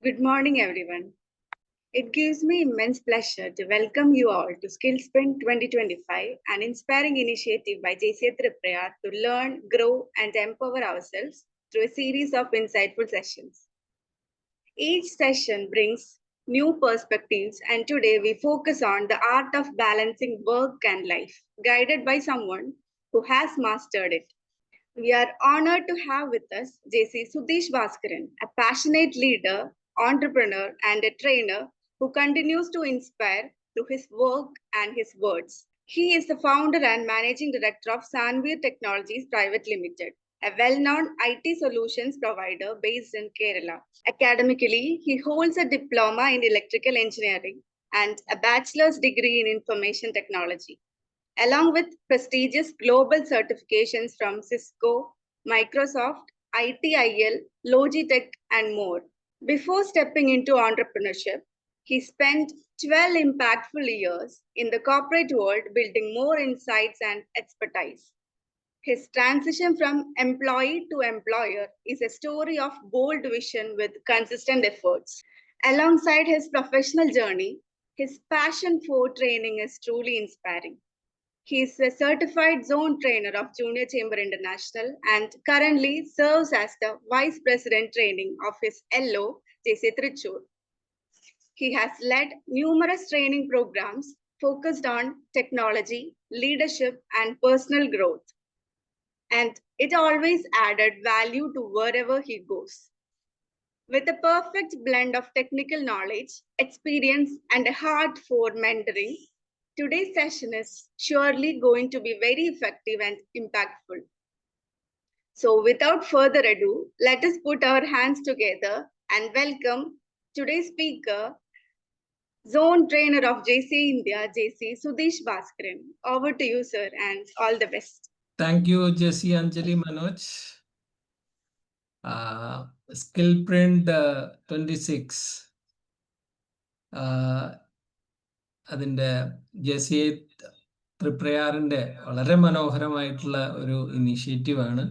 Good morning, everyone. It gives me immense pleasure to welcome you all to SkillSprint 2025, an inspiring initiative by JCA Tripura to learn, grow, and empower ourselves through a series of insightful sessions. Each session brings new perspectives, and today we focus on the art of balancing work and life, guided by someone who has mastered it. We are honored to have with us JC Sudhish Bhaskaran, a passionate leader, entrepreneur, and a trainer who continues to inspire through his work and his words. He is the founder and managing director of Sanveer Technologies Private Limited, a well-known IT solutions provider based in Kerala. Academically, he holds a diploma in electrical engineering and a bachelor's degree in information technology along with prestigious global certifications from Cisco, Microsoft, ITIL, Logitech, and more. Before stepping into entrepreneurship, he spent 12 impactful years in the corporate world building more insights and expertise. His transition from employee to employer is a story of bold vision with consistent efforts. Alongside his professional journey, his passion for training is truly inspiring. He is a certified zone trainer of Junior Chamber International and currently serves as the Vice President training of his LO, JC Trichur. He has led numerous training programs focused on technology, leadership, and personal growth. And it always added value to wherever he goes. With a perfect blend of technical knowledge, experience, and a heart for mentoring, today's session is surely going to be very effective and impactful. So, without further ado, let us put our hands together and welcome today's speaker, Zone Trainer of JC India, JC Sudhish Bhaskaran. Over to you, sir, and all the best. Thank you, Jesse Anjali Manoj. SkillPrint 26. അതിൻ്റെ ജെസി ത്രിപ്രയാറിൻ്റെ വളരെ മനോഹരമായിട്ടുള്ള ഒരു ഇനീഷ്യേറ്റീവാണ്.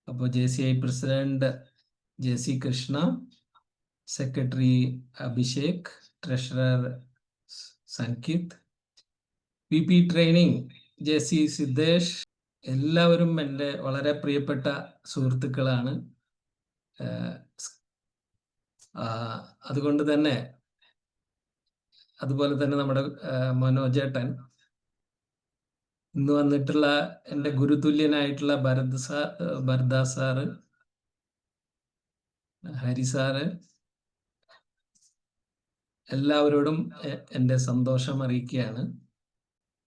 അപ്പോൾ JCI president JC Krishna, secretary Abhishek, treasurer Sankit, VP training JC Siddhesh, എല്ലാവരും എൻ്റെ വളരെ പ്രിയപ്പെട്ട സുഹൃത്തുക്കളാണ്. അതുപോലെ തന്നെ നമ്മുടെ മനോജേട്ടൻ, ഇന്ന് വന്നിട്ടുള്ള എൻ്റെ ഗുരുതുല്യനായിട്ടുള്ള ഭരദാസ് സാറ്, ഹരി സാറ്, എല്ലാവരോടും എൻ്റെ സന്തോഷം അറിയിക്കുകയാണ്.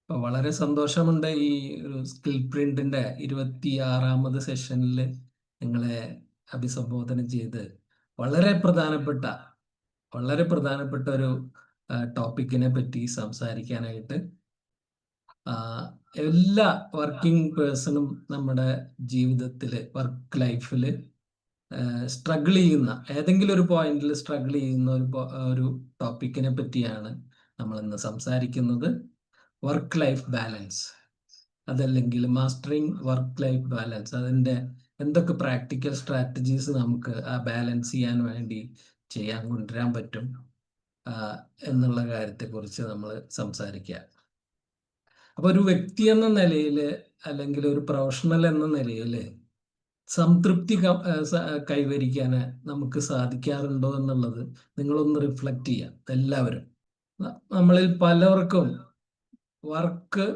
അപ്പോൾ വളരെ സന്തോഷമുണ്ട് ഈ ഒരു സ്കിൽ പ്രിന്റിൻ്റെ 26ാമത് സെഷനിൽ നിങ്ങളെ അഭിസംബോധന ചെയ്ത് വളരെ പ്രധാനപ്പെട്ട ഒരു ടോപ്പിക്കിനെ പറ്റി സംസാരിക്കാനായിട്ട്. എല്ലാ വർക്കിംഗ് പേഴ്സണും നമ്മുടെ ജീവിതത്തിൽ, വർക്ക് ലൈഫിൽ സ്ട്രഗിൾ ചെയ്യുന്ന, ഏതെങ്കിലും ഒരു പോയിന്റിൽ സ്ട്രഗിൾ ചെയ്യുന്ന ഒരു ടോപ്പിക്കിനെ പറ്റിയാണ് നമ്മളിന്ന് സംസാരിക്കുന്നത്. വർക്ക് ലൈഫ് ബാലൻസ്, അതല്ലെങ്കിൽ മാസ്റ്ററിങ് വർക്ക് ലൈഫ് ബാലൻസ്, അതിൻ്റെ എന്തൊക്കെ പ്രാക്ടിക്കൽ സ്ട്രാറ്റജീസ് നമുക്ക് ആ ബാലൻസ് ചെയ്യാൻ വേണ്ടി കൊണ്ടുവരാൻ പറ്റും എന്നുള്ള കാര്യത്തെക്കുറിച്ച് നമ്മൾ സംസാരിക്കുക. അപ്പോൾ ഒരു വ്യക്തി എന്ന നിലയിൽ, അല്ലെങ്കിൽ ഒരു പ്രൊഫഷണൽ എന്ന നിലയിൽ സംതൃപ്തി കൈവരിക്കാൻ നമുക്ക് സാധിക്കാറുണ്ടോ എന്നുള്ളത് നിങ്ങളൊന്ന് റിഫ്ലക്റ്റ് ചെയ്യാം. എല്ലാവരും, നമ്മളിൽ പലർക്കും വർക്ക്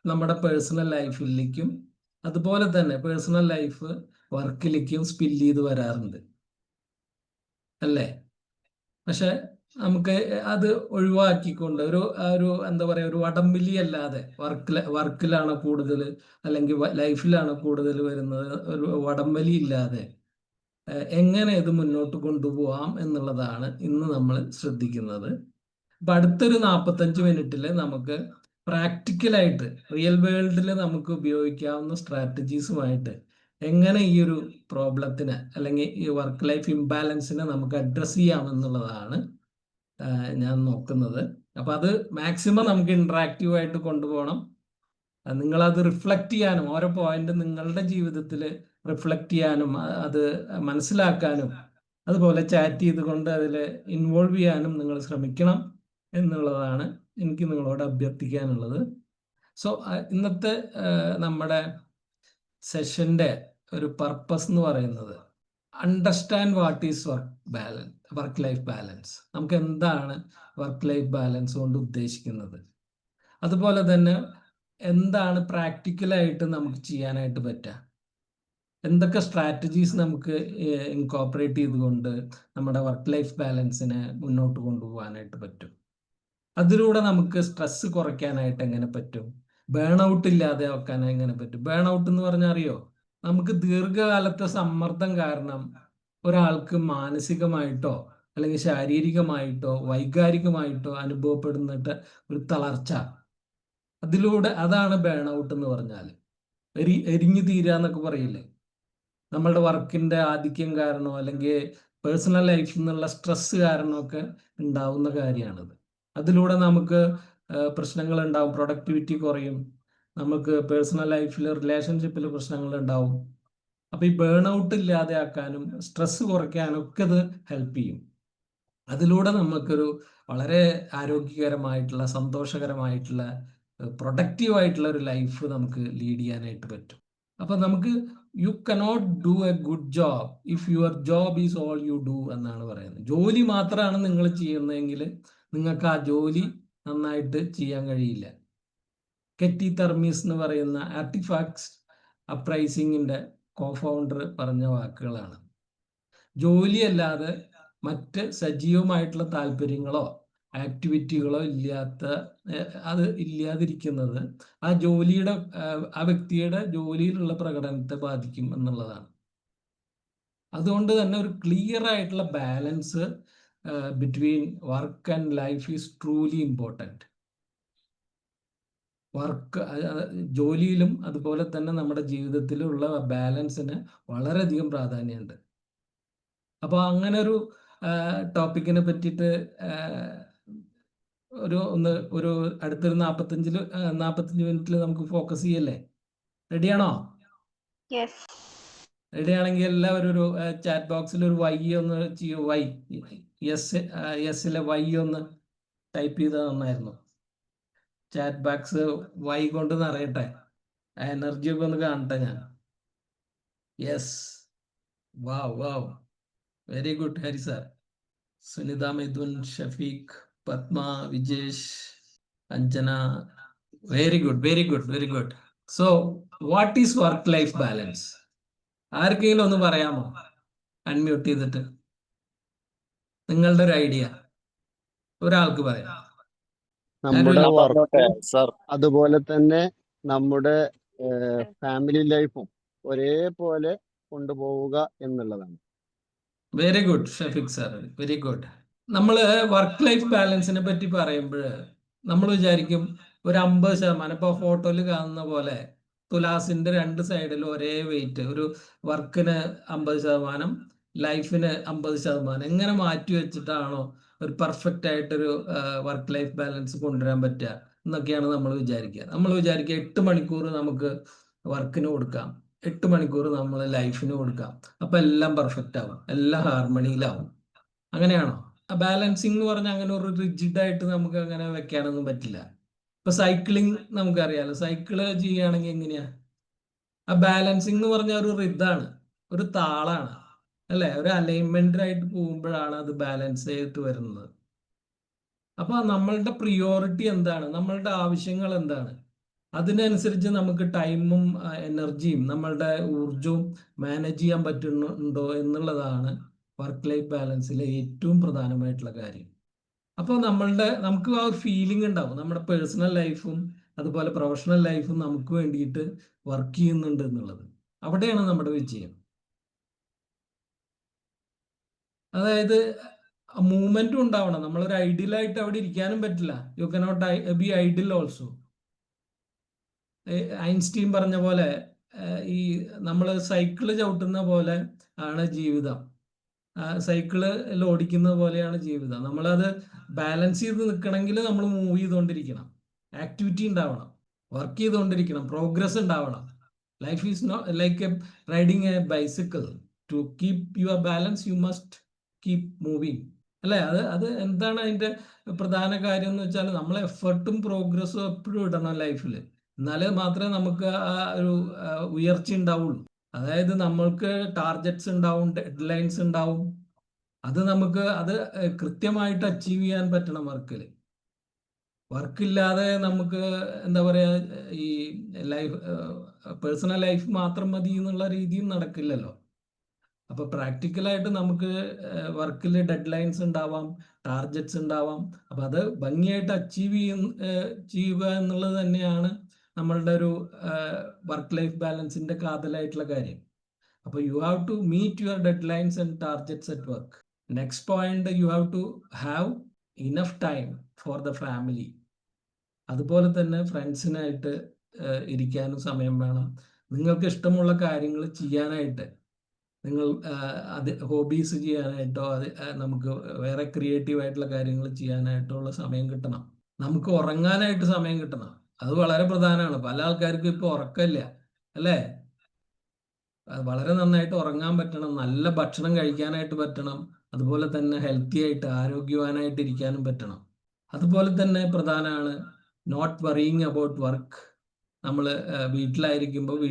നമ്മുടെ പേഴ്സണൽ ലൈഫിലേക്കും അതുപോലെ തന്നെ പേഴ്സണൽ ലൈഫ് വർക്കിലേക്കും സ്പില്ല് ചെയ്ത് വരാറുണ്ട്, അല്ലേ? പക്ഷെ നമുക്ക് അത് ഒഴിവാക്കിക്കൊണ്ട് ഒരു എന്താ പറയുക, ഒരു വടംവലി അല്ലാതെ, വർക്കിലാണ് കൂടുതൽ അല്ലെങ്കിൽ ലൈഫിലാണ് കൂടുതൽ വരുന്നത്, ഒരു വടംവലി ഇല്ലാതെ എങ്ങനെ ഇത് മുന്നോട്ട് കൊണ്ടുപോകാം എന്നുള്ളതാണ് ഇന്ന് നമ്മൾ ശ്രദ്ധിക്കുന്നത്. അപ്പം അടുത്തൊരു 45 മിനിറ്റിൽ നമുക്ക് പ്രാക്ടിക്കലായിട്ട് റിയൽ വേൾഡിൽ നമുക്ക് ഉപയോഗിക്കാവുന്ന സ്ട്രാറ്റജീസുമായിട്ട് എങ്ങനെ ഈ ഒരു പ്രോബ്ലത്തിന് അല്ലെങ്കിൽ ഈ വർക്ക് ലൈഫ് ഇംബാലൻസിനെ നമുക്ക് അഡ്രസ്സ് ചെയ്യാമെന്നുള്ളതാണ് ഞാൻ നോക്കുന്നത്. അപ്പം അത് മാക്സിമം നമുക്ക് ഇൻട്രാക്റ്റീവ് ആയിട്ട് കൊണ്ടുപോകണം. നിങ്ങളത് റിഫ്ലക്റ്റ് ചെയ്യാനും, ഓരോ പോയിന്റ് നിങ്ങളുടെ ജീവിതത്തിൽ റിഫ്ലക്റ്റ് ചെയ്യാനും, അത് മനസ്സിലാക്കാനും, അതുപോലെ ചാറ്റ് ചെയ്തുകൊണ്ട് അതിൽ ഇൻവോൾവ് ചെയ്യാനും നിങ്ങൾ ശ്രമിക്കണം എന്നുള്ളതാണ് എനിക്ക് നിങ്ങളോട് അഭ്യർത്ഥിക്കാനുള്ളത്. സോ ഇന്നത്തെ നമ്മുടെ സെഷൻ്റെ ഒരു പർപ്പസ് എന്ന് പറയുന്നത് understand what is work life balance. നമുക്ക് എന്താണ് വർക്ക് ലൈഫ് ബാലൻസ് കൊണ്ട് ഉദ്ദേശിക്കുന്നത്, അതുപോലെ തന്നെ എന്താണ് പ്രാക്ടിക്കലായിട്ട് നമുക്ക് ചെയ്യാനായിട്ട് പറ്റുക, എന്തൊക്കെ സ്ട്രാറ്റജീസ് നമുക്ക് ഇൻകോപ്പറേറ്റ് ചെയ്തുകൊണ്ട് നമ്മുടെ വർക്ക് ലൈഫ് ബാലൻസിനെ മുന്നോട്ട് കൊണ്ടുപോകാനായിട്ട് പറ്റും, അതിലൂടെ നമുക്ക് സ്ട്രെസ് കുറയ്ക്കാനായിട്ട് എങ്ങനെ പറ്റും, ബേൺ ഔട്ട് ഇല്ലാതെ വെക്കാൻ എങ്ങനെ പറ്റും. ബേൺ ഔട്ട് എന്ന് പറഞ്ഞാൽ അറിയോ, നമുക്ക് ദീർഘകാലത്തെ സമ്മർദ്ദം കാരണം ഒരാൾക്ക് മാനസികമായിട്ടോ അല്ലെങ്കിൽ ശാരീരികമായിട്ടോ വൈകാരികമായിട്ടോ അനുഭവപ്പെടുന്നിട്ട് ഒരു തളർച്ച, അതാണ് ബേൺ ഔട്ട് എന്ന് പറഞ്ഞാൽ. എരിഞ്ഞു തീരുക എന്നൊക്കെ പറയില്ലേ, നമ്മളുടെ വർക്കിന്റെ ആധിക്യം കാരണമോ അല്ലെങ്കിൽ പേഴ്സണൽ ലൈഫിൽ നിന്നുള്ള സ്ട്രെസ് കാരണമൊക്കെ ഉണ്ടാവുന്ന കാര്യമാണിത്. അതിലൂടെ നമുക്ക് പ്രശ്നങ്ങൾ ഉണ്ടാവും, പ്രൊഡക്ടിവിറ്റി കുറയും, നമുക്ക് പേഴ്സണൽ ലൈഫിൽ റിലേഷൻഷിപ്പിൽ പ്രശ്നങ്ങൾ ഉണ്ടാവും. അപ്പൊ ഈ ബേൺ ഔട്ട് ഇല്ലാതെ ആക്കാനും സ്ട്രെസ് കുറയ്ക്കാനും ഒക്കെ ഇത് ഹെൽപ്പ് ചെയ്യും. അതിലൂടെ നമുക്കൊരു വളരെ ആരോഗ്യകരമായിട്ടുള്ള സന്തോഷകരമായിട്ടുള്ള പ്രൊഡക്റ്റീവ് ആയിട്ടുള്ള ഒരു ലൈഫ് നമുക്ക് ലീഡ് ചെയ്യാനായിട്ട് പറ്റും. അപ്പൊ നമുക്ക് you cannot do A good job if your job is all you do എന്നാണ് പറയുന്നത്. ജോലി മാത്രമാണ് നിങ്ങൾ ചെയ്യുന്നതെങ്കിൽ നിങ്ങൾക്ക് ആ ജോലി നന്നായിട്ട് ചെയ്യാൻ കഴിയില്ല. കെറ്റി തെർമീസ് എന്ന് പറയുന്ന ആർട്ടിഫാക്ട്സ് അപ്രൈസിങ്ങിന്റെ കോഫൗണ്ടർ പറഞ്ഞ വാക്കുകളാണ്. ജോലിയല്ലാതെ മറ്റ് സജീവമായിട്ടുള്ള താല്പര്യങ്ങളോ ആക്ടിവിറ്റികളോ അത് ഇല്ലാതിരിക്കുന്നത് ആ വ്യക്തിയുടെ ജോലിയിലുള്ള പ്രകടനത്തെ ബാധിക്കും എന്നുള്ളതാണ്. അതുകൊണ്ട് തന്നെ ഒരു ക്ലിയർ ആയിട്ടുള്ള balance between work and life is truly important. ജോലിയിലും അതുപോലെ തന്നെ നമ്മുടെ ജീവിതത്തിലുള്ള ബാലൻസിന് വളരെയധികം പ്രാധാന്യമുണ്ട്. അപ്പോൾ അങ്ങനെ ഒരു ടോപ്പിക്കിനെ പറ്റിയിട്ട് ഒരു അടുത്തൊരു 45 മിനിറ്റിൽ നമുക്ക് ഫോക്കസ് ചെയ്യല്ലേ? റെഡിയാണോ? റെഡിയാണെങ്കിൽ എല്ലാവരും ഒരു ചാറ്റ് ബോക്സിൽ ഒരു വൈ ഒന്ന് ചെയ്യൂ. യെസ്സിലെ വൈ ഒന്ന് ടൈപ്പ് ചെയ്താൽ നന്നായിരുന്നു. ചാറ്റ് ബോക്സ് വൈ കൊണ്ട് നിറയട്ടെ, എനർജി ഒക്കെ ഒന്ന് കാണട്ടെ ഞാൻ. Yes, wow, very good Hari sir. Sunita, Mithun, Shafeeq, Padma, Vijesh, Anjana, very good. So what is work life balance? ആർക്കെങ്കിലും ഒന്ന് പറയാമോ, അൺമ്യൂട്ട് ചെയ്തിട്ട്? നിങ്ങളുടെ ഒരു ഐഡിയ ഒരാൾക്ക് പറയാം. നമ്മുടെ വർക്ക് അതുപോലെ തന്നെ നമ്മുടെ ഫാമിലി ലൈഫും ഒരേപോലെ കൊണ്ടുപോവുക എന്നുള്ളതാണ്. Very good Shafeeq sir, very good. നമ്മൾ വർക്ക് ലൈഫ് ബാലൻസിനെ പറ്റി പറയുമ്പോൾ നമ്മൾ വിചാരിക്കും ഒരു 50%, ഇപ്പോൾ ഫോട്ടോയിൽ കാണുന്ന പോലെ തുലാസിന്റെ 2 സൈഡിലും ഒരേ വെയിറ്റ്, ഒരു വർക്കിന് 50%, ലൈഫിന് 50%, എങ്ങനെ മാറ്റി വെച്ചിട്ടാണോ ഒരു പെർഫെക്റ്റ് ആയിട്ടൊരു വർക്ക് ലൈഫ് ബാലൻസ് കൊണ്ടുവരാൻ പറ്റുക എന്നൊക്കെയാണ് നമ്മൾ വിചാരിക്കുക. 8 മണിക്കൂർ നമുക്ക് വർക്കിന് കൊടുക്കാം, 8 മണിക്കൂർ നമ്മൾ ലൈഫിന് കൊടുക്കാം, അപ്പൊ എല്ലാം പെർഫെക്റ്റ് ആവും, എല്ലാം ഹാർമണിയിലാവും. അങ്ങനെയാണോ? ആ ബാലൻസിങ് എന്ന് പറഞ്ഞാൽ അങ്ങനെ ഒരു റിജിഡ് ആയിട്ട് നമുക്ക് അങ്ങനെ വെക്കാനൊന്നും പറ്റില്ല. ഇപ്പൊ സൈക്ലിംഗ് നമുക്കറിയാലോ, സൈക്കിള് ചെയ്യുകയാണെങ്കിൽ എങ്ങനെയാ? ആ ബാലൻസിങ് എന്ന് പറഞ്ഞ ഒരു റിതാണ്, ഒരു താളാണ് അല്ലെ, ഒരു അലൈൻമെന്റായിട്ട് പോകുമ്പോഴാണ് അത് ബാലൻസ് ചെയ്തിട്ട് വരുന്നത്. അപ്പൊ നമ്മളുടെ പ്രിയോറിറ്റി എന്താണ്, നമ്മളുടെ ആവശ്യങ്ങൾ എന്താണ്, അതിനനുസരിച്ച് നമുക്ക് ടൈമും എനർജിയും നമ്മളുടെ ഊർജവും മാനേജ് ചെയ്യാൻ പറ്റുന്നുണ്ടോ എന്നുള്ളതാണ് വർക്ക് ലൈഫ് ബാലൻസിലെ ഏറ്റവും പ്രധാനമായിട്ടുള്ള കാര്യം. അപ്പോൾ നമുക്ക് ആ ഒരു ഫീലിംഗ് ഉണ്ടാവും, നമ്മുടെ പേഴ്സണൽ ലൈഫും അതുപോലെ പ്രൊഫഷണൽ ലൈഫും നമുക്ക് വേണ്ടിയിട്ട് വർക്ക് ചെയ്യുന്നുണ്ട് എന്നുള്ളത്. അവിടെയാണ് നമ്മുടെ വിജയം. അതായത് മൂവ്മെന്റും ഉണ്ടാവണം. നമ്മളൊരു ഐഡിയലായിട്ട് അവിടെ ഇരിക്കാനും പറ്റില്ല. You cannot be idle also. Einstein പറഞ്ഞ പോലെ ഈ നമ്മൾ സൈക്കിള് ചവിട്ടുന്ന പോലെ ആണ് ജീവിതം, സൈക്കിളിൽ ഓടിക്കുന്ന പോലെയാണ് ജീവിതം. നമ്മളത് ബാലൻസ് ചെയ്ത് നിൽക്കണമെങ്കിൽ നമ്മൾ മൂവ് ചെയ്തുകൊണ്ടിരിക്കണം, ആക്ടിവിറ്റി ഉണ്ടാവണം, വർക്ക് ചെയ്തുകൊണ്ടിരിക്കണം, പ്രോഗ്രസ് ഉണ്ടാവണം. Life is not like riding a bicycle. To keep your balance you must keep moving അല്ലേ? അത് എന്താണ് അതിന്റെ പ്രധാന കാര്യം എന്ന് വെച്ചാൽ നമ്മൾ എഫർട്ടും പ്രോഗ്രസ്സും എപ്പോഴും ഇടണം ലൈഫിൽ. എന്നാലേ മാത്രമേ നമുക്ക് ആ ഒരു ഉയർച്ച ഉണ്ടാവുള്ളൂ. അതായത് നമ്മൾക്ക് ടാർഗറ്റ്സ് ഉണ്ടാവും, ഡെഡ് ലൈൻസ് ഉണ്ടാവും. അത് കൃത്യമായിട്ട് അച്ചീവ് ചെയ്യാൻ പറ്റണം വർക്കിൽ. വർക്കില്ലാതെ നമുക്ക് എന്താ പറയാ, ഈ ലൈഫ് പേഴ്സണൽ ലൈഫ് മാത്രം മതി എന്നുള്ള രീതിയും നടക്കില്ലല്ലോ. അപ്പൊ പ്രാക്ടിക്കലായിട്ട് നമുക്ക് വർക്കിൽ ഡെഡ് ലൈൻസ് ഉണ്ടാവാം, ടാർഗറ്റ്സ് ഉണ്ടാവാം. അപ്പൊ അത് ഭംഗിയായിട്ട് അച്ചീവ് ചെയ്യുക എന്നുള്ളത് തന്നെയാണ് നമ്മളുടെ ഒരു വർക്ക് ലൈഫ് ബാലൻസിന്റെ കാതലായിട്ടുള്ള കാര്യം. അപ്പൊ you have to meet your deadlines and targets at work. Next point, you have to have enough time for the family. അതുപോലെ തന്നെ ഫ്രണ്ട്സിനായിട്ട് ഇരിക്കാനും സമയം വേണം. നിങ്ങൾക്ക് ഇഷ്ടമുള്ള കാര്യങ്ങൾ ചെയ്യാനായിട്ട്, നിങ്ങൾ അത് ഹോബീസ് ചെയ്യാനായിട്ടോ നമുക്ക് വേറെ ക്രിയേറ്റീവ് ആയിട്ടുള്ള കാര്യങ്ങൾ ചെയ്യാനായിട്ടോ ഉള്ള സമയം കിട്ടണം. നമുക്ക് ഉറങ്ങാനായിട്ട് സമയം കിട്ടണം. അത് വളരെ പ്രധാനമാണ്. പല ആൾക്കാർക്കും ഇപ്പോൾ ഉറക്കമില്ല അല്ലേ? വളരെ നന്നായിട്ട് ഉറങ്ങാൻ പറ്റണം, നല്ല ഭക്ഷണം കഴിക്കാനായിട്ട് പറ്റണം, അതുപോലെ തന്നെ ഹെൽത്തി ആയിട്ട് ആരോഗ്യവാനായിട്ട് ഇരിക്കാനും പറ്റണം. അതുപോലെ തന്നെ പ്രധാനമാണ് നോട്ട് വറിയിങ് അബൌട്ട് വർക്ക്. നമ്മൾ വീട്ടിലായിരിക്കുമ്പോൾ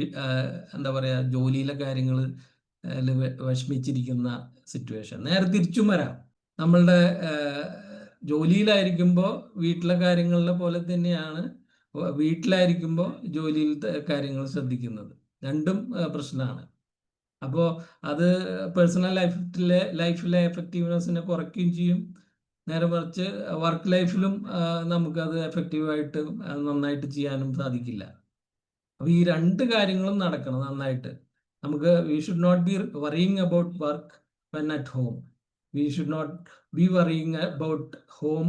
എന്താ പറയുക, ജോലിയിലെ കാര്യങ്ങൾ വിഷമിച്ചിരിക്കുന്ന സിറ്റുവേഷൻ. നേരെ തിരിച്ചും വരാം. നമ്മളുടെ ജോലിയിലായിരിക്കുമ്പോൾ വീട്ടിലെ കാര്യങ്ങളിലെ പോലെ തന്നെയാണ് വീട്ടിലായിരിക്കുമ്പോൾ ജോലിയിലത്തെ കാര്യങ്ങൾ ശ്രദ്ധിക്കുന്നത്. രണ്ടും പ്രശ്നമാണ്. അപ്പോൾ അത് പേഴ്സണൽ ലൈഫിലെ എഫക്റ്റീവ്നെസ്സിനെ കുറയ്ക്കുകയും ചെയ്യും. നേരെ മറിച്ച് വർക്ക് ലൈഫിലും നമുക്കത് എഫക്റ്റീവായിട്ട് നന്നായിട്ട് ചെയ്യാനും സാധിക്കില്ല. അപ്പോൾ ഈ രണ്ട് കാര്യങ്ങളും നടക്കണം നന്നായിട്ട്. We should not be worrying about work when at home. We should not be worrying about home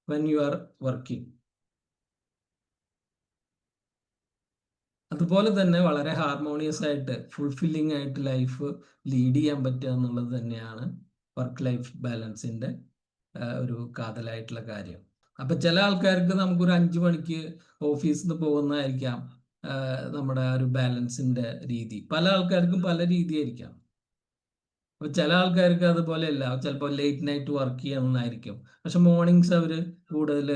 when you are working. അതുപോലെ തന്നെ വളരെ ഹാർമോണിയസ് ആയിട്ട് ഫുൾഫില്ലിംഗ് ആയിട്ട് ലൈഫ് ലീഡ് ചെയ്യാൻ പറ്റുക എന്നുള്ളത് തന്നെയാണ് വർക്ക് ലൈഫ് ബാലൻസിന്റെ ഒരു കാതലായിട്ടുള്ള കാര്യം. അപ്പൊ ചില ആൾക്കാർക്ക് നമുക്കൊരു 5 മണിക്ക് ഓഫീസിൽ നിന്ന് പോകുന്നതായിരിക്കാം നമ്മുടെ ഒരു ബാലൻസിന്റെ രീതി. പല ആൾക്കാർക്കും പല രീതിയായിരിക്കാം. അപ്പൊ ചില ആൾക്കാർക്ക് അതുപോലെയല്ല, ചിലപ്പോൾ ലേറ്റ് നൈറ്റ് വർക്ക് ചെയ്യണമെന്നായിരിക്കും. പക്ഷെ മോർണിംഗ്സ് അവർ കൂടുതൽ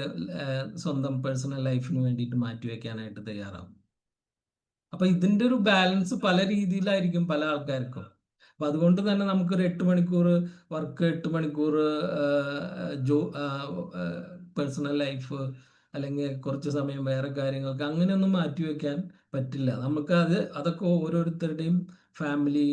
സ്വന്തം പേഴ്സണൽ ലൈഫിന് വേണ്ടിയിട്ട് മാറ്റിവെക്കാനായിട്ട് തയ്യാറാവും. അപ്പൊ ഇതിന്റെ ഒരു ബാലൻസ് പല രീതിയിലായിരിക്കും പല ആൾക്കാർക്കും. അപ്പൊ അതുകൊണ്ട് തന്നെ നമുക്കൊരു 8 മണിക്കൂർ വർക്ക്, 8 മണിക്കൂർ പേഴ്സണൽ ലൈഫ്, അല്ലെങ്കിൽ കുറച്ച് സമയം വേറെ കാര്യങ്ങൾക്ക് അങ്ങനെയൊന്നും മാറ്റിവെക്കാൻ പറ്റില്ല. അതൊക്കെ ഓരോരുത്തരുടെയും ഫാമിലി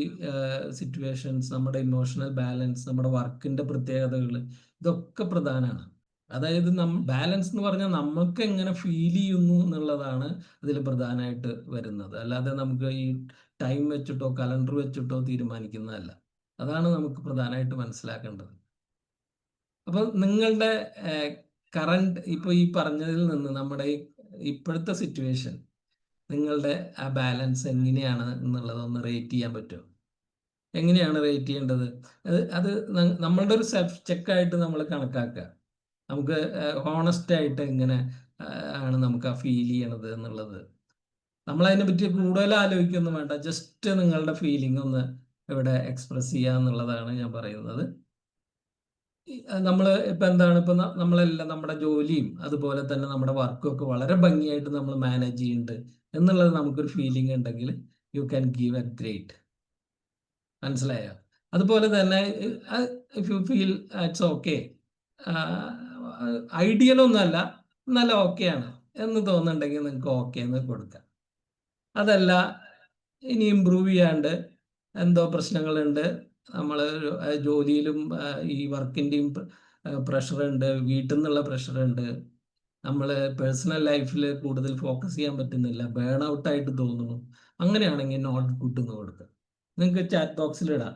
സിറ്റുവേഷൻസ്, നമ്മുടെ ഇമോഷണൽ ബാലൻസ്, നമ്മുടെ വർക്കിന്റെ പ്രത്യേകതകൾ, ഇതൊക്കെ പ്രധാനമാണ്. അതായത് ബാലൻസ് എന്ന് പറഞ്ഞാൽ നമുക്ക് എങ്ങനെ ഫീൽ ചെയ്യുന്നു എന്നുള്ളതാണ് ഇതിൽ പ്രധാനമായിട്ട് വരുന്നത്. അല്ലാതെ നമുക്ക് ഈ ടൈം വെച്ചിട്ടോ കലണ്ടർ വെച്ചിട്ടോ തീരുമാനിക്കുന്നതല്ല. അതാണ് നമുക്ക് പ്രധാനമായിട്ട് മനസ്സിലാക്കേണ്ടത്. അപ്പൊ നിങ്ങളുടെ കറണ്ട് ഇപ്പോൾ ഈ പറഞ്ഞതിൽ നിന്ന് നമ്മുടെ ഇപ്പോഴത്തെ സിറ്റുവേഷൻ, നിങ്ങളുടെ ആ ബാലൻസ് എങ്ങനെയാണ് എന്നുള്ളതൊന്ന് റേറ്റ് ചെയ്യാൻ പറ്റുമോ? എങ്ങനെയാണ് റേറ്റ് ചെയ്യേണ്ടത്? അത് നമ്മളുടെ ഒരു സെൽഫ് ചെക്കായിട്ട് നമ്മൾ കണക്കാക്കുക. നമുക്ക് ഹോണസ്റ്റ് ആയിട്ട് എങ്ങനെ ആണ് നമുക്ക് ആ ഫീൽ ചെയ്യണത് എന്നുള്ളത്. നമ്മൾ അതിനെ പറ്റി കൂടുതൽ ആലോചിക്കൊന്നും വേണ്ട. ജസ്റ്റ് നിങ്ങളുടെ ഫീലിംഗ് ഒന്ന് ഇവിടെ എക്സ്പ്രസ് ചെയ്യുക എന്നുള്ളതാണ് ഞാൻ പറയുന്നത്. നമ്മൾ ഇപ്പം എന്താണ്, ഇപ്പം നമ്മളെല്ലാം നമ്മുടെ ജോലിയും അതുപോലെ തന്നെ നമ്മുടെ വർക്കും ഒക്കെ വളരെ ഭംഗിയായിട്ട് നമ്മൾ മാനേജ് ചെയ്യുന്നുണ്ട് എന്നുള്ളത് നമുക്കൊരു ഫീലിംഗ് ഉണ്ടെങ്കിൽ you can give a great. മനസ്സിലായോ? അതുപോലെ തന്നെ if you feel it's okay, ഐഡിയലൊന്നുമല്ല, നല്ല ഓക്കെയാണ് എന്ന് തോന്നുന്നുണ്ടെങ്കിൽ നിങ്ങൾക്ക് ഓക്കെ എന്ന് കൊടുക്കാം. അതല്ല, ഇനി ഇമ്പ്രൂവ് ചെയ്യാണ്ട് എന്തോ പ്രശ്നങ്ങളുണ്ട്, നമ്മൾ ജോലിയിലും ഈ വർക്കിൻ്റെയും പ്രഷറുണ്ട്, വീട്ടിൽ നിന്നുള്ള പ്രഷറുണ്ട്, നമ്മൾ പേഴ്സണൽ ലൈഫിൽ കൂടുതൽ ഫോക്കസ് ചെയ്യാൻ പറ്റുന്നില്ല, ബേൺ ഔട്ടായിട്ട് തോന്നുന്നു, അങ്ങനെയാണെങ്കിൽ നോട്ട് ഗുഡ് എന്ന് കൊടുക്കുക. നിങ്ങൾക്ക് ചാറ്റ് ബോക്സിൽ ഇടാം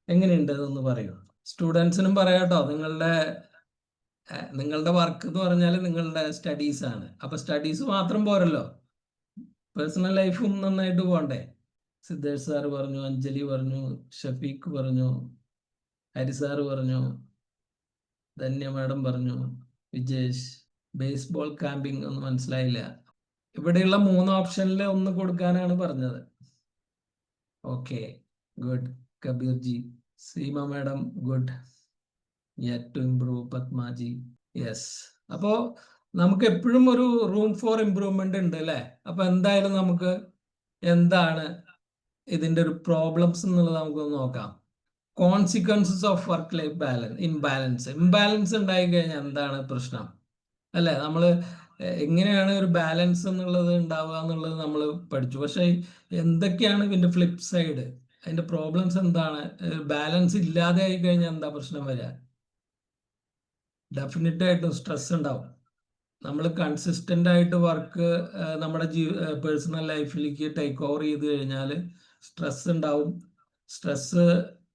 എങ്ങനെയുണ്ട് എന്നൊന്ന് പറയൂ. സ്റ്റുഡൻസിനും പറയാട്ടോ, നിങ്ങളുടെ വർക്ക് എന്ന് പറഞ്ഞാൽ നിങ്ങളുടെ സ്റ്റഡീസ് ആണ്. അപ്പൊ സ്റ്റഡീസ് മാത്രം പോരല്ലോ, പേഴ്സണൽ ലൈഫും നന്നായിട്ട് പോകണ്ടേ. സിദ്ധേഷ് സാറ് പറഞ്ഞു, അഞ്ജലി പറഞ്ഞു, ഷഫീഖ് പറഞ്ഞു, ഹരി സാറ് പറഞ്ഞു, ധന്യ മാഡം പറഞ്ഞു, വിജേഷ്. ബേസ്ബോൾ ക്യാമ്പിംഗ് ഒന്നും മനസ്സിലായില്ല. ഇവിടെയുള്ള 3 ഓപ്ഷനിൽ ഒന്ന് കൊടുക്കാനാണ് പറഞ്ഞത്. Okay, good. Kabir ji, Seema madam, good. Yet to improve Padmaji. Yes. അപ്പോ നമുക്ക് എപ്പോഴും ഒരു റൂം ഫോർ ഇംപ്രൂവ്മെന്റ് ഉണ്ട് അല്ലേ? അപ്പൊ എന്തായാലും നമുക്ക് എന്താണ് ഇതിന്റെ ഒരു പ്രോബ്ലംസ് എന്നുള്ളത് നമുക്കൊന്ന് നോക്കാം. Consequences of work life imbalance ഉണ്ടായി കഴിഞ്ഞാൽ എന്താണ് പ്രശ്നം അല്ലെ? നമ്മള് എങ്ങനെയാണ് ഒരു ബാലൻസ് എന്നുള്ളത് ഉണ്ടാവുക എന്നുള്ളത് നമ്മൾ പഠിച്ചു. പക്ഷെ എന്തൊക്കെയാണ് ഇതിന്റെ ഫ്ലിപ്പ് സൈഡ്, അതിന്റെ പ്രോബ്ലംസ് എന്താണ്? ബാലൻസ് ഇല്ലാതെ ആയി കഴിഞ്ഞാൽ എന്താ പ്രശ്നം വരിക? ഡെഫിനറ്റ് ആയിട്ടും സ്ട്രെസ് ഉണ്ടാവും. നമ്മൾ കൺസിസ്റ്റന്റ് ആയിട്ട് വർക്ക് നമ്മുടെ പേഴ്സണൽ ലൈഫിലേക്ക് ടേക്ക് ഓവർ ചെയ്ത് കഴിഞ്ഞാൽ സ്ട്രെസ് ഉണ്ടാവും. സ്ട്രെസ്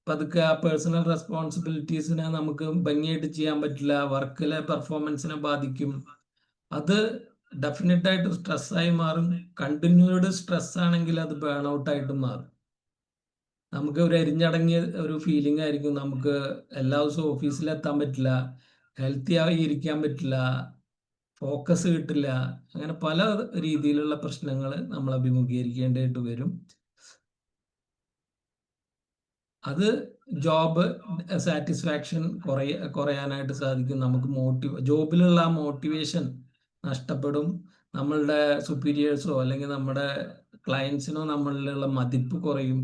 പതുക്കെ ആ പേഴ്സണൽ റെസ്പോൺസിബിലിറ്റീസിനെ നമുക്ക് ഭംഗിയായിട്ട് ചെയ്യാൻ പറ്റില്ല, വർക്കിലെ പെർഫോമൻസിനെ ബാധിക്കും. അത് ഡെഫിനറ്റ് ആയിട്ട് സ്ട്രെസ്സായി മാറും. കണ്ടിന്യൂഡ് സ്ട്രെസ് ആണെങ്കിൽ അത് ബേൺ ഔട്ട് ആയിട്ട് മാറും. നമുക്ക് ഒരു എരിഞ്ഞടങ്ങിയ ഒരു ഫീലിംഗ് ആയിരിക്കും. നമുക്ക് എല്ലാ ദിവസവും ഓഫീസിലെത്താൻ പറ്റില്ല, ഹെൽത്തി ആയി ഇരിക്കാൻ പറ്റില്ല, ഫോക്കസ് കിട്ടില്ല. അങ്ങനെ പല രീതിയിലുള്ള പ്രശ്നങ്ങൾ നമ്മൾ അഭിമുഖീകരിക്കേണ്ടതായിട്ട് വരും. അത് ജോബ് സാറ്റിസ്ഫാക്ഷൻ കുറയാനായിട്ട് സാധിക്കും. നമുക്ക് ജോബിലുള്ള ആ മോട്ടിവേഷൻ നഷ്ടപ്പെടും. നമ്മളുടെ സുപ്പീരിയേഴ്സോ അല്ലെങ്കിൽ നമ്മുടെ ക്ലയൻസിനോ നമ്മളിലുള്ള മതിപ്പ് കുറയും.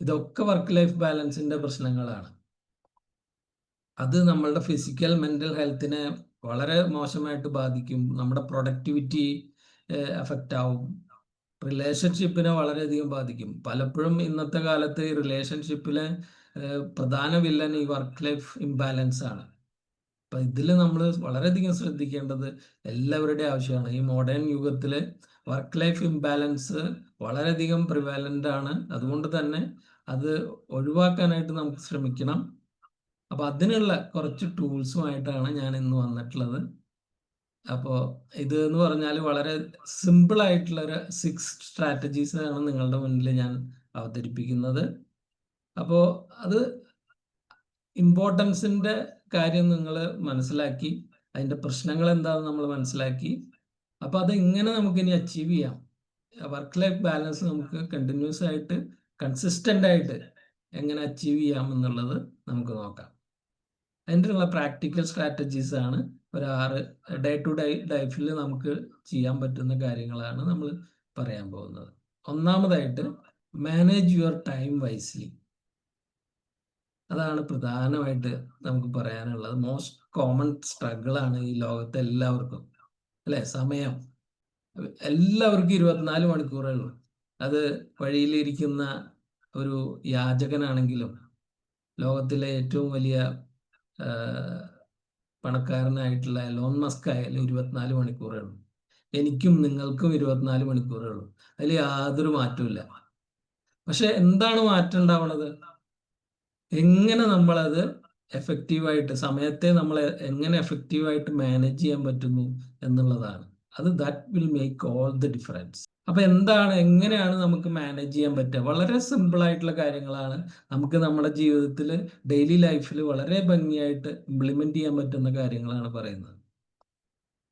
ഇതൊക്കെ വർക്ക് ലൈഫ് ബാലൻസിന്റെ പ്രശ്നങ്ങളാണ്. അത് നമ്മളുടെ ഫിസിക്കൽ മെന്റൽ ഹെൽത്തിനെ വളരെ മോശമായിട്ട് ബാധിക്കും. നമ്മുടെ പ്രൊഡക്ടിവിറ്റി എഫക്റ്റ് ആവും. റിലേഷൻഷിപ്പിനെ വളരെയധികം ബാധിക്കും. പലപ്പോഴും ഇന്നത്തെ കാലത്ത് ഈ റിലേഷൻഷിപ്പിലെ പ്രധാന വില്ലൻ ഈ വർക്ക് ലൈഫ് ഇംബാലൻസ് ആണ്. അപ്പൊ ഇതിൽ നമ്മൾ വളരെയധികം ശ്രദ്ധിക്കേണ്ടത് എല്ലാവരുടെയും ആവശ്യമാണ്. ഈ മോഡേൺ യുഗത്തിൽ വർക്ക് ലൈഫ് ഇംബാലൻസ് വളരെയധികം പ്രിവാലന്റ് ആണ്. അതുകൊണ്ട് തന്നെ അത് ഒഴിവാക്കാനായിട്ട് നമുക്ക് ശ്രമിക്കണം. അപ്പൊ അതിനുള്ള കുറച്ച് ടൂൾസുമായിട്ടാണ് ഞാൻ ഇന്ന് വന്നിട്ടുള്ളത്. അപ്പോൾ ഇത് എന്ന് പറഞ്ഞാൽ വളരെ സിമ്പിൾ ആയിട്ടുള്ള ഒരു 6 സ്ട്രാറ്റജീസ് ആണ് നിങ്ങളുടെ മുന്നിൽ ഞാൻ അവതരിപ്പിക്കുന്നത്. അപ്പോൾ അത് ഇമ്പോർട്ടൻസിന്റെ കാര്യം നിങ്ങൾ മനസ്സിലാക്കി, അതിന്റെ പ്രശ്നങ്ങൾ എന്താണെന്ന് നമ്മൾ മനസ്സിലാക്കി. അപ്പോൾ അത് എങ്ങനെ നമുക്ക് ഇനി അച്ചീവ് ചെയ്യാം, വർക്ക് ലൈഫ് ബാലൻസ് നമുക്ക് കണ്ടിന്യൂസ് ആയിട്ട് കൺസിസ്റ്റന്റ് ആയിട്ട് എങ്ങനെ അച്ചീവ് ചെയ്യാം എന്നുള്ളത് നമുക്ക് നോക്കാം. അതിൻ്റെ ഉള്ള പ്രാക്ടിക്കൽ സ്ട്രാറ്റജീസ് ആണ് ഒരു 6 ഡേ ടു ഡേ ലൈഫിൽ നമുക്ക് ചെയ്യാൻ പറ്റുന്ന കാര്യങ്ങളാണ് നമ്മൾ പറയാൻ പോകുന്നത്. ഒന്നാമതായിട്ട് മാനേജ് യുവർ ടൈം വൈസ്ലി. അതാണ് പ്രധാനമായിട്ട് നമുക്ക് പറയാനുള്ളത്. മോസ്റ്റ് കോമൺ സ്ട്രഗിൾ ആണ് ഈ ലോകത്തെ എല്ലാവർക്കും അല്ലെ? സമയം എല്ലാവർക്കും 24 മണിക്കൂറേ ഉള്ളൂ. അത് വഴിയിലിരിക്കുന്ന ഒരു യാചകനാണെങ്കിലും ലോകത്തിലെ ഏറ്റവും വലിയ പണക്കാരനായിട്ടുള്ള എലോൺ മസ്ക് ആയാലും 24 മണിക്കൂറേ ഉള്ളൂ. എനിക്കും നിങ്ങൾക്കും 24 മണിക്കൂറേ ഉള്ളൂ. അതിൽ യാതൊരു മാറ്റമില്ല. പക്ഷെ എന്താണ് മാറ്റം ഉണ്ടാവണത്? എങ്ങനെ നമ്മളത് എഫക്റ്റീവായിട്ട്, സമയത്തെ നമ്മൾ എങ്ങനെ എഫക്റ്റീവായിട്ട് മാനേജ് ചെയ്യാൻ പറ്റുന്നു എന്നുള്ളതാണ്. അത് that will make all the difference. അപ്പൊ എന്താണ്, എങ്ങനെയാണ് നമുക്ക് മാനേജ് ചെയ്യാൻ പറ്റുക? വളരെ സിമ്പിൾ ആയിട്ടുള്ള കാര്യങ്ങളാണ് നമുക്ക് നമ്മുടെ ജീവിതത്തിൽ ഡെയിലി ലൈഫിൽ വളരെ ഭംഗിയായിട്ട് ഇംപ്ലിമെന്റ് ചെയ്യാൻ പറ്റുന്ന കാര്യങ്ങളാണ് പറയുന്നത്.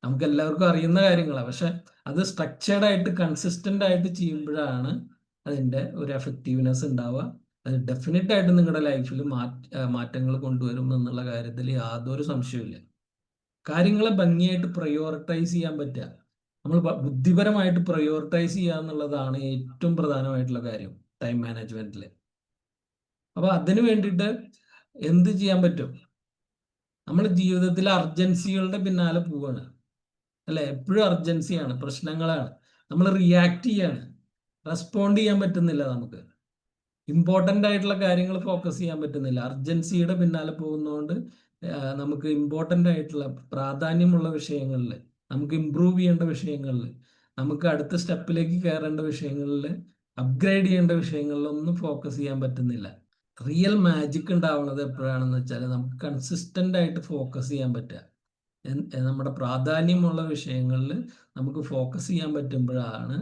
നമുക്ക് എല്ലാവർക്കും അറിയുന്ന കാര്യങ്ങളാണ്, പക്ഷെ അത് സ്ട്രക്ചേർഡ് ആയിട്ട് കൺസിസ്റ്റന്റ് ആയിട്ട് ചെയ്യുമ്പോഴാണ് അതിന്റെ ഒരു എഫക്റ്റീവ്നെസ് ഉണ്ടാവുക. അത് ഡെഫിനറ്റ് ആയിട്ട് നിങ്ങളുടെ ലൈഫിൽ മാറ്റങ്ങൾ കൊണ്ടുവരും എന്നുള്ള കാര്യത്തിൽ യാതൊരു സംശയമില്ല. കാര്യങ്ങളെ ഭംഗിയായിട്ട് പ്രയോറിറ്റൈസ് ചെയ്യാൻ പറ്റുക, നമ്മൾ ബുദ്ധിപരമായിട്ട് പ്രയോറിറ്റൈസ് ചെയ്യുക എന്നുള്ളതാണ് ഏറ്റവും പ്രധാനമായിട്ടുള്ള കാര്യം ടൈം മാനേജ്മെന്റിൽ. അപ്പൊ അതിനു വേണ്ടിയിട്ട് എന്ത് ചെയ്യാൻ പറ്റും? നമ്മൾ ജീവിതത്തിൽ അർജൻസികളുടെ പിന്നാലെ പോവാണ് അല്ലെ? എപ്പോഴും അർജൻസിയാണ്, പ്രശ്നങ്ങളാണ്, നമ്മൾ റിയാക്ട് ചെയ്യാണ്, റെസ്പോണ്ട് ചെയ്യാൻ പറ്റുന്നില്ല, നമുക്ക് ഇമ്പോർട്ടൻ്റ് ആയിട്ടുള്ള കാര്യങ്ങൾ ഫോക്കസ് ചെയ്യാൻ പറ്റുന്നില്ല. അർജൻസിയുടെ പിന്നാലെ പോകുന്നതുകൊണ്ട് നമുക്ക് ഇമ്പോർട്ടൻ്റ് ആയിട്ടുള്ള പ്രാധാന്യമുള്ള വിഷയങ്ങളിൽ, നമുക്ക് ഇമ്പ്രൂവ് ചെയ്യേണ്ട വിഷയങ്ങളിൽ, നമുക്ക് അടുത്ത സ്റ്റെപ്പിലേക്ക് കയറേണ്ട വിഷയങ്ങളിൽ, അപ്ഗ്രേഡ് ചെയ്യേണ്ട വിഷയങ്ങളിലൊന്നും ഫോക്കസ് ചെയ്യാൻ പറ്റുന്നില്ല. റിയൽ മാജിക് ഉണ്ടാവുന്നത് എപ്പോഴാണെന്ന് വെച്ചാൽ നമുക്ക് കൺസിസ്റ്റന്റ് ആയിട്ട് ഫോക്കസ് ചെയ്യാൻ പറ്റുക. നമ്മുടെ പ്രാധാന്യമുള്ള വിഷയങ്ങളിൽ നമുക്ക് ഫോക്കസ് ചെയ്യാൻ പറ്റുമ്പോഴാണ്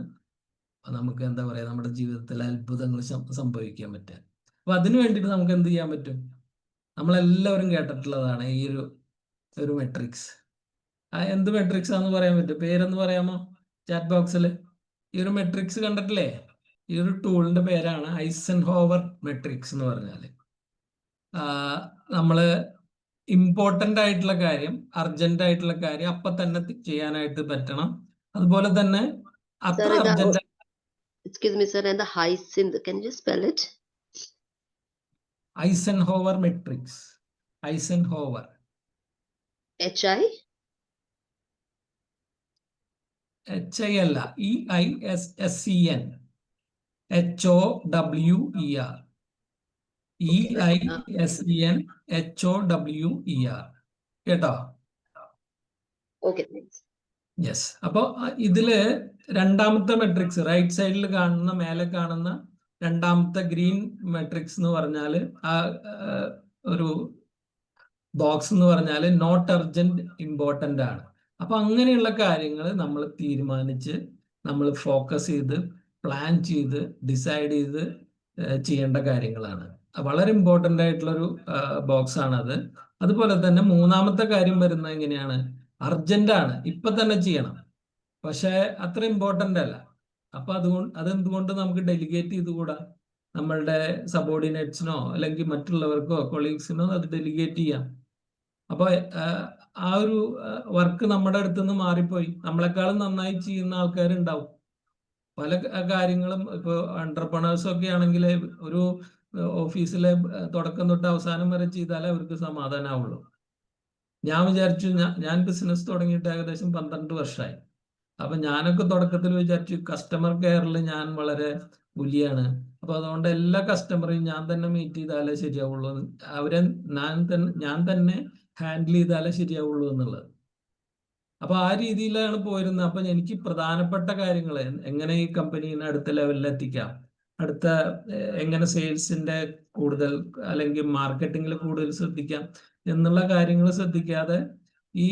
നമുക്ക് എന്താ പറയുക, നമ്മുടെ ജീവിതത്തിൽ അത്ഭുതങ്ങൾ സംഭവിക്കാൻ പറ്റുക. അപ്പൊ അതിനു വേണ്ടിയിട്ട് നമുക്ക് എന്ത് ചെയ്യാൻ പറ്റും? നമ്മളെല്ലാവരും കേട്ടിട്ടുള്ളതാണ് ഈ ഒരു മെട്രിക്സ്. എന്ത് മെട്രിക്സ് ആണെന്ന് പറയാൻ പറ്റും? പേരെന്ന് പറയാമോ ചാറ്റ് ബോക്സിൽ? ഈ ഒരു മെട്രിക്സ് കണ്ടിട്ടില്ലേ? ഈ ഒരു ടൂളിന്റെ പേരാണ് ഐസൻഹോവർ മെട്രിക്സ് എന്ന് പറഞ്ഞാൽ. നമ്മള് ഇമ്പോർട്ടന്റ് ആയിട്ടുള്ള കാര്യം, അർജന്റ് ആയിട്ടുള്ള കാര്യം അപ്പൊ തന്നെ ചെയ്യാനായിട്ട് പറ്റണം. അതുപോലെ തന്നെ അത്ര Sir, urgent. excuse me, sir, and the Hyacinth, can you spell it? Eisenhower matrix. Eisenhower. H-I? HI അല്ല, EISSEN. HOWER. EISEN HOWER. കേട്ടോ? Okay, thanks. യെസ്. അപ്പൊ ഇതില് രണ്ടാമത്തെ മെട്രിക്സ്, റൈറ്റ് സൈഡിൽ കാണുന്ന, മേലെ കാണുന്ന രണ്ടാമത്തെ ഗ്രീൻ മെട്രിക്സ് എന്ന് പറഞ്ഞാൽ, ആ ഒരു ബോക്സ് എന്ന് പറഞ്ഞാൽ നോട്ട് അർജന്റ് ഇമ്പോർട്ടന്റ് ആണ്. അപ്പൊ അങ്ങനെയുള്ള കാര്യങ്ങൾ നമ്മൾ തീരുമാനിച്ച്, നമ്മൾ ഫോക്കസ് ചെയ്ത്, പ്ലാൻ ചെയ്ത്, ഡിസൈഡ് ചെയ്ത് ചെയ്യേണ്ട കാര്യങ്ങളാണ്. വളരെ ഇമ്പോർട്ടന്റ് ആയിട്ടുള്ളൊരു ബോക്സ് ആണ് അത്. അതുപോലെ തന്നെ മൂന്നാമത്തെ കാര്യം വരുന്നത് എങ്ങനെയാണ്? അർജന്റ് ആണ്, ഇപ്പൊ തന്നെ ചെയ്യണം, പക്ഷെ അത്ര ഇമ്പോർട്ടന്റ് അല്ല. അപ്പൊ അതെന്തുകൊണ്ട് നമുക്ക് ഡെലിഗേറ്റ് ചെയ്തുകൂടാ? നമ്മളുടെ സബോർഡിനേറ്റ്സിനോ അല്ലെങ്കിൽ മറ്റുള്ളവർക്കോ കൊളീഗ്സിനോ അത് ഡെലിഗേറ്റ് ചെയ്യാം. അപ്പൊ ആ ഒരു വർക്ക് നമ്മുടെ അടുത്ത് നിന്ന് മാറിപ്പോയി. നമ്മളെക്കാളും നന്നായി ചെയ്യുന്ന ആൾക്കാരുണ്ടാവും. പല കാര്യങ്ങളും ഇപ്പൊ എന്റർപ്രണേഴ്സ് ഒക്കെ ആണെങ്കിൽ ഒരു ഓഫീസിലെ തുടക്കം തൊട്ട് അവസാനം വരെ ചെയ്താലേ അവർക്ക് സമാധാനമാവുള്ളൂ. ഞാൻ വിചാരിച്ചു, ഞാൻ ബിസിനസ് തുടങ്ങിയിട്ട് ഏകദേശം 12 വർഷമായി. അപ്പൊ ഞാനൊക്കെ തുടക്കത്തിൽ വിചാരിച്ചു കസ്റ്റമർ കെയറിൽ ഞാൻ വളരെ പുലിയാണ്. അപ്പൊ അതുകൊണ്ട് എല്ലാ കസ്റ്റമറെയും ഞാൻ തന്നെ മീറ്റ് ചെയ്താലേ ശരിയാവുള്ളൂ, അവരെ ഞാൻ തന്നെ ഹാൻഡിൽ ചെയ്താലേ ശരിയാവുള്ളൂ എന്നുള്ളത്. അപ്പൊ ആ രീതിയിലാണ് പോയിരുന്നത്. അപ്പൊ എനിക്ക് പ്രധാനപ്പെട്ട കാര്യങ്ങൾ, എങ്ങനെ ഈ കമ്പനീനെ അടുത്ത ലെവലിൽ എത്തിക്കാം, അടുത്ത എങ്ങനെ സെയിൽസിന്റെ കൂടുതൽ അല്ലെങ്കിൽ മാർക്കറ്റിംഗിൽ കൂടുതൽ ശ്രദ്ധിക്കാം എന്നുള്ള കാര്യങ്ങൾ ശ്രദ്ധിക്കാതെ ഈ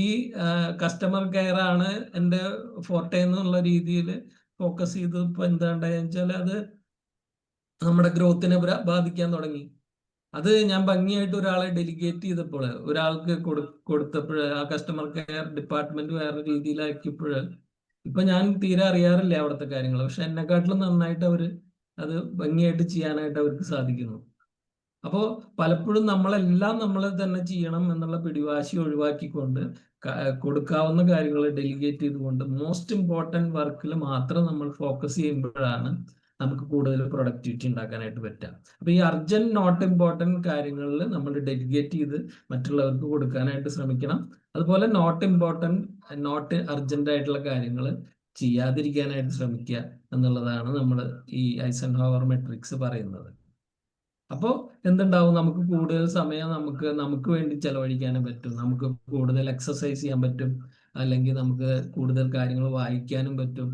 കസ്റ്റമർ കെയർ ആണ് എൻ്റെ ഫോർട്ടെ എന്നുള്ള രീതിയിൽ ഫോക്കസ് ചെയ്ത് ഇപ്പൊ എന്താണ്ടായെന്ന് വെച്ചാൽ അത് നമ്മുടെ ഗ്രോത്തിനെ ബാധിക്കാൻ തുടങ്ങി. അത് ഞാൻ ഭംഗിയായിട്ട് ഒരാളെ ഡെലിഗേറ്റ് ചെയ്തപ്പോൾ, ഒരാൾക്ക് കൊടുത്തപ്പോൾ, ആ കസ്റ്റമർ കെയർ ഡിപ്പാർട്ട്മെന്റ് വേറെ രീതിയിലാക്കിയപ്പോൾ ഇപ്പൊ ഞാൻ തീരെ അറിയാറില്ല അവിടുത്തെ കാര്യങ്ങൾ. പക്ഷെ എന്നെക്കാട്ടിലും നന്നായിട്ട് അവര് അത് ഭംഗിയായിട്ട് ചെയ്യാനായിട്ട് അവർക്ക് സാധിക്കുന്നു. അപ്പോൾ പലപ്പോഴും നമ്മളെല്ലാം നമ്മൾ തന്നെ ചെയ്യണം എന്നുള്ള പിടിവാശി ഒഴിവാക്കിക്കൊണ്ട് കൊടുക്കാവുന്ന കാര്യങ്ങൾ ഡെലിഗേറ്റ് ചെയ്തുകൊണ്ട് മോസ്റ്റ് ഇമ്പോർട്ടൻറ്റ് വർക്കിൽ മാത്രം നമ്മൾ ഫോക്കസ് ചെയ്യുമ്പോഴാണ് നമുക്ക് കൂടുതൽ പ്രൊഡക്ടിവിറ്റി ഉണ്ടാക്കാനായിട്ട് പറ്റുക. അപ്പൊ ഈ അർജന്റ് നോട്ട് ഇമ്പോർട്ടൻറ്റ് കാര്യങ്ങളിൽ നമ്മൾ ഡെലിഗേറ്റ് ചെയ്ത് മറ്റുള്ളവർക്ക് കൊടുക്കാനായിട്ട് ശ്രമിക്കണം. അതുപോലെ നോട്ട് ഇമ്പോർട്ടൻറ്റ്, നോട്ട് അർജന്റ് ആയിട്ടുള്ള കാര്യങ്ങൾ ചെയ്യാതിരിക്കാനായിട്ട് ശ്രമിക്കുക എന്നുള്ളതാണ് നമ്മൾ ഈ ഐസൻഹോവർ മെട്രിക്സ് പറയുന്നത്. അപ്പോൾ എന്തുണ്ടാവും? നമുക്ക് കൂടുതൽ സമയം നമുക്ക് വേണ്ടി ചെലവഴിക്കാനും പറ്റും, നമുക്ക് കൂടുതൽ എക്സസൈസ് ചെയ്യാൻ പറ്റും, അല്ലെങ്കിൽ നമുക്ക് കൂടുതൽ കാര്യങ്ങൾ വായിക്കാനും പറ്റും,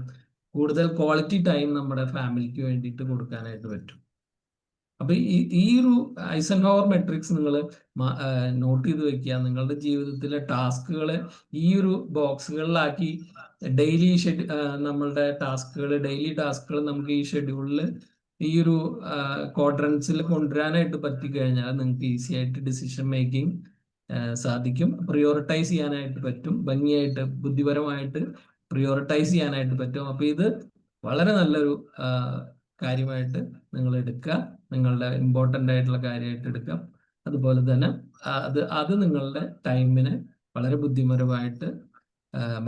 കൂടുതൽ ക്വാളിറ്റി ടൈം നമ്മുടെ ഫാമിലിക്ക് വേണ്ടിയിട്ട് കൊടുക്കാനായിട്ട് പറ്റും. അപ്പൊ ഈ ഒരു ഐസൻഹോവർ മെട്രിക്സ് നിങ്ങൾ നോട്ട് ചെയ്ത് വെക്കുക. നിങ്ങളുടെ ജീവിതത്തിലെ ടാസ്കുകൾ ഈ ഒരു ബോക്സുകളിലാക്കി ഡെയിലി നമ്മളുടെ ഡെയിലി ടാസ്കുകൾ നമുക്ക് ഈ ഷെഡ്യൂളിൽ ഈ ഒരു ക്വാഡ്രൻസിൽ കൊണ്ടുവരാനായിട്ട് പറ്റിക്കഴിഞ്ഞാൽ നിങ്ങൾക്ക് ഈസി ആയിട്ട് ഡിസിഷൻ മേക്കിംഗ് സാധിക്കും. പ്രിയോറിറ്റൈസ് ചെയ്യാനായിട്ട് പറ്റും, ഭംഗിയായിട്ട് ബുദ്ധിപരമായിട്ട് പ്രിയോറിറ്റൈസ് ചെയ്യാനായിട്ട് പറ്റും. അപ്പൊ ഇത് വളരെ നല്ലൊരു കാര്യമായിട്ട് നിങ്ങൾ എടുക്കുക, നിങ്ങളുടെ ഇമ്പോർട്ടൻ്റ് ആയിട്ടുള്ള കാര്യമായിട്ട് എടുക്കുക. അതുപോലെ തന്നെ അത് നിങ്ങളുടെ ടൈമിനെ വളരെ ബുദ്ധിപരമായിട്ട്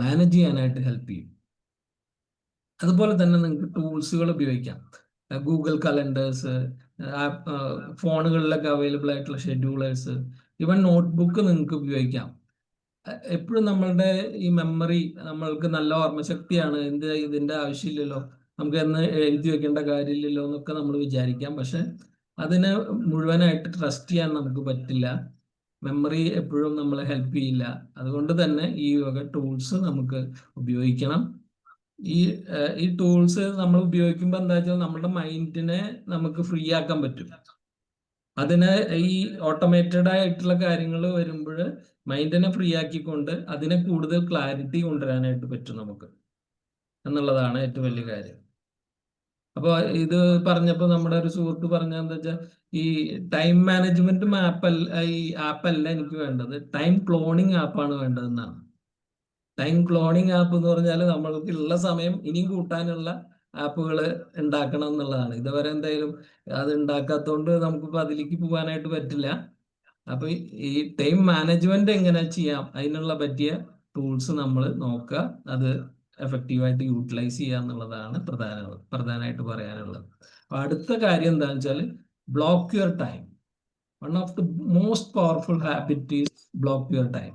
മാനേജ് ചെയ്യാനായിട്ട് ഹെൽപ്പ് ചെയ്യും. അതുപോലെ തന്നെ നിങ്ങൾക്ക് ടൂൾസുകൾ ഉപയോഗിക്കാം. ഗൂഗിൾ കലണ്ടേഴ്സ്, ഫോണുകളിലൊക്കെ അവൈലബിൾ ആയിട്ടുള്ള ഷെഡ്യൂളേഴ്സ്, ഈവൻ നോട്ട്ബുക്ക് നിങ്ങൾക്ക് ഉപയോഗിക്കാം. എപ്പോഴും നമ്മളുടെ ഈ മെമ്മറി, നമ്മൾക്ക് നല്ല ഓർമ്മശക്തിയാണ്, ഇതിന്റെ ആവശ്യമില്ലല്ലോ, നമുക്ക് എന്ന് എഴുതി വെക്കേണ്ട കാര്യമില്ലല്ലോ എന്നൊക്കെ നമ്മൾ വിചാരിക്കാം. പക്ഷെ അതിനെ മുഴുവനായിട്ട് ട്രസ്റ്റ് ചെയ്യാൻ നമുക്ക് പറ്റില്ല. മെമ്മറി എപ്പോഴും നമ്മളെ ഹെൽപ്പ് ചെയ്യില്ല. അതുകൊണ്ട് തന്നെ ഈ വക ടൂൾസ് നമുക്ക് ഉപയോഗിക്കണം. ഈ ടൂൾസ് നമ്മൾ ഉപയോഗിക്കുമ്പോൾ എന്താ വെച്ചാൽ നമ്മുടെ മൈൻഡിനെ നമുക്ക് ഫ്രീ ആക്കാൻ പറ്റും. അതിനെ ഈ ഓട്ടോമേറ്റഡ് ആയിട്ടുള്ള കാര്യങ്ങൾ വരുമ്പോൾ മൈൻഡിനെ ഫ്രീ ആക്കിക്കൊണ്ട് അതിനെ കൂടുതൽ ക്ലാരിറ്റി കൊണ്ടുവരാനായിട്ട് പറ്റും നമുക്ക് എന്നുള്ളതാണ് ഏറ്റവും വലിയ കാര്യം. അപ്പോൾ ഇത് പറഞ്ഞപ്പോൾ നമ്മുടെ ഒരു സുഹൃത്ത് പറഞ്ഞ എന്താ വെച്ചാൽ, ഈ ടൈം മാനേജ്മെന്റ് ഈ ആപ്പല്ല എനിക്ക് വേണ്ടത്, ടൈം ക്ലോണിങ് ആപ്പാണ് വേണ്ടതെന്നാണ്. ടൈം ക്ലോണിങ് ആപ്പ് എന്ന് പറഞ്ഞാൽ നമ്മൾക്ക് ഉള്ള സമയം ഇനിയും കൂട്ടാനുള്ള ആപ്പുകൾ ഉണ്ടാക്കണം എന്നുള്ളതാണ്. ഇതുവരെ എന്തായാലും അത് ഉണ്ടാക്കാത്തതുകൊണ്ട് നമുക്കിപ്പോൾ അതിലേക്ക് പോകാനായിട്ട് പറ്റില്ല. അപ്പൊ ഈ ടൈം മാനേജ്മെന്റ് എങ്ങനെ ചെയ്യാം അതിനുള്ള പറ്റിയ ടൂൾസ് നമ്മൾ നോക്കുക, അത് എഫക്റ്റീവായിട്ട് യൂട്ടിലൈസ് ചെയ്യുക എന്നുള്ളതാണ് പ്രധാനമായിട്ട് പറയാനുള്ളത്. അപ്പൊ അടുത്ത കാര്യം എന്താണെന്ന് വെച്ചാൽ block your time. One of the most powerful habit is block your time.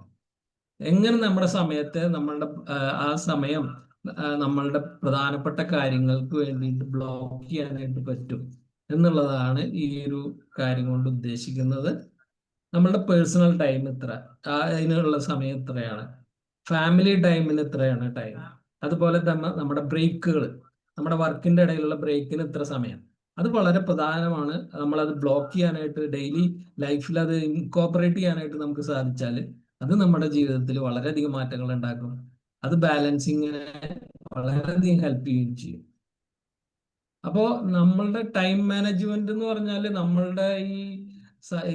എങ്ങനെ നമ്മുടെ സമയത്തെ ആ സമയം നമ്മളുടെ പ്രധാനപ്പെട്ട കാര്യങ്ങൾക്ക് വേണ്ടിയിട്ട് ബ്ലോക്ക് ചെയ്യാനായിട്ട് പറ്റും എന്നുള്ളതാണ് ഈ ഒരു കാര്യം കൊണ്ട് ഉദ്ദേശിക്കുന്നത്. നമ്മളുടെ പേഴ്സണൽ ടൈം എത്ര, അതിനുള്ള സമയം എത്രയാണ്, ഫാമിലി ടൈമിന് എത്രയാണ് ടൈം, അതുപോലെ തന്നെ നമ്മുടെ ബ്രേക്കുകൾ, നമ്മുടെ വർക്കിന്റെ ഇടയിലുള്ള ബ്രേക്കിന് എത്ര സമയം, അത് വളരെ പ്രധാനമാണ്. നമ്മളത് ബ്ലോക്ക് ചെയ്യാനായിട്ട് ഡെയിലി ലൈഫിൽ അത് ഇൻകോപ്പറേറ്റ് ചെയ്യാനായിട്ട് നമുക്ക് സാധിച്ചാൽ അത് നമ്മുടെ ജീവിതത്തിൽ വളരെയധികം മാറ്റങ്ങൾ ഉണ്ടാക്കും. അത് ബാലൻസിങ്ങിനെ വളരെയധികം ഹെൽപ്പ് ചെയ്യുകയും ചെയ്യും. അപ്പോൾ നമ്മളുടെ ടൈം മാനേജ്മെന്റ് എന്ന് പറഞ്ഞാൽ നമ്മളുടെ ഈ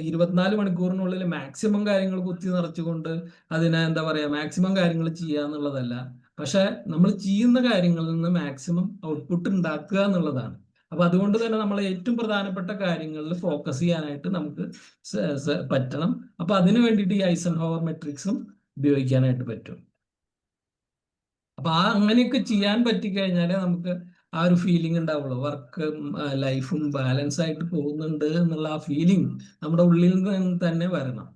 24 മണിക്കൂറിനുള്ളിൽ മാക്സിമം കാര്യങ്ങൾ കുത്തി നിറച്ചുകൊണ്ട് അതിനെ എന്താ പറയാ മാക്സിമം കാര്യങ്ങൾ ചെയ്യുക എന്നുള്ളതല്ല, പക്ഷെ നമ്മൾ ചെയ്യുന്ന കാര്യങ്ങളിൽ നിന്ന് മാക്സിമം ഔട്ട്പുട്ട് ഉണ്ടാക്കുക എന്നുള്ളതാണ്. അപ്പൊ അതുകൊണ്ട് തന്നെ നമ്മൾ ഏറ്റവും പ്രധാനപ്പെട്ട കാര്യങ്ങളിൽ ഫോക്കസ് ചെയ്യാനായിട്ട് നമുക്ക് പറ്റണം. അപ്പൊ അതിനു വേണ്ടിയിട്ട് ഈ ഐസൻഹോവർ മെട്രിക്സും ഉപയോഗിക്കാനായിട്ട് പറ്റും. അപ്പൊ അങ്ങനെയൊക്കെ ചെയ്യാൻ പറ്റിക്കഴിഞ്ഞാലേ നമുക്ക് ആ ഒരു ഫീലിംഗ് ഉണ്ടാവുള്ളൂ, വർക്ക് ലൈഫും ബാലൻസ് ആയിട്ട് പോകുന്നുണ്ട് എന്നുള്ള ആ ഫീലിംഗ് നമ്മുടെ ഉള്ളിൽ നിന്ന് തന്നെ വരണം.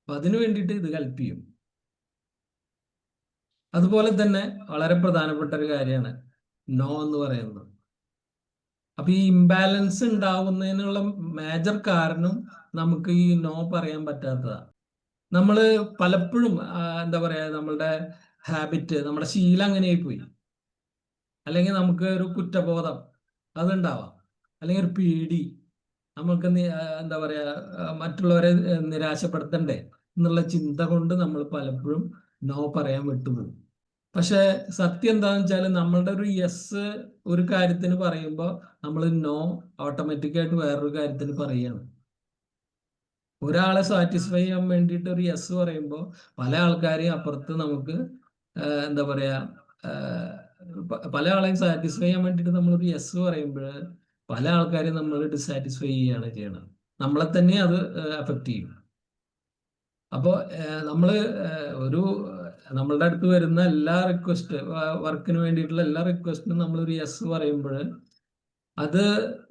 അപ്പൊ അതിനു വേണ്ടിയിട്ട് ഇത് ഹെൽപ്പ് ചെയ്യും. അതുപോലെ തന്നെ വളരെ പ്രധാനപ്പെട്ട ഒരു കാര്യമാണ് നോ എന്ന് പറയുന്നത്. അപ്പൊ ഈ ഇംബാലൻസ് ഉണ്ടാവുന്നതിനുള്ള മേജർ കാരണം നമുക്ക് ഈ നോ പറയാൻ പറ്റാത്തതാണ്. നമ്മൾ പലപ്പോഴും എന്താ പറയാ നമ്മളുടെ ഹാബിറ്റ്, നമ്മുടെ ശീലം അങ്ങനെയായി പോയി, അല്ലെങ്കിൽ നമുക്ക് ഒരു കുറ്റബോധം അതുണ്ടാവാം, അല്ലെങ്കിൽ ഒരു പേടി, നമുക്ക് എന്താ പറയാ മറ്റുള്ളവരെ നിരാശപ്പെടുത്തണ്ടേ എന്നുള്ള ചിന്ത കൊണ്ട് നമ്മൾ പലപ്പോഴും നോ പറയാൻ വിട്ടുപോകും. പക്ഷെ സത്യം എന്താണെന്ന് വെച്ചാൽ നമ്മളുടെ ഒരു യെസ് ഒരു കാര്യത്തിന് പറയുമ്പോൾ നമ്മൾ നോ ഓട്ടോമാറ്റിക്കായിട്ട് വേറൊരു കാര്യത്തിന് പറയുകയാണ്. ഒരാളെ സാറ്റിസ്ഫൈ ചെയ്യാൻ വേണ്ടിയിട്ട് ഒരു യെസ് പറയുമ്പോൾ പല ആൾക്കാരെയും അപ്പുറത്ത് നമുക്ക് എന്താ പറയാ പല ആളെയും സാറ്റിസ്ഫൈ ചെയ്യാൻ വേണ്ടിയിട്ട് നമ്മളൊരു യെസ് പറയുമ്പോൾ പല ആൾക്കാരെയും നമ്മൾ ഡിസാറ്റിസ്ഫൈ ചെയ്യുകയാണ് ചെയ്യണം. നമ്മളെ തന്നെ അത് അഫക്റ്റ് ചെയ്യും. അപ്പോൾ നമ്മളുടെ അടുത്ത് വരുന്ന എല്ലാ വർക്കിന് വേണ്ടിയിട്ടുള്ള എല്ലാ റിക്വസ്റ്റിനും നമ്മളൊരു യെസ് പറയുമ്പോൾ അത്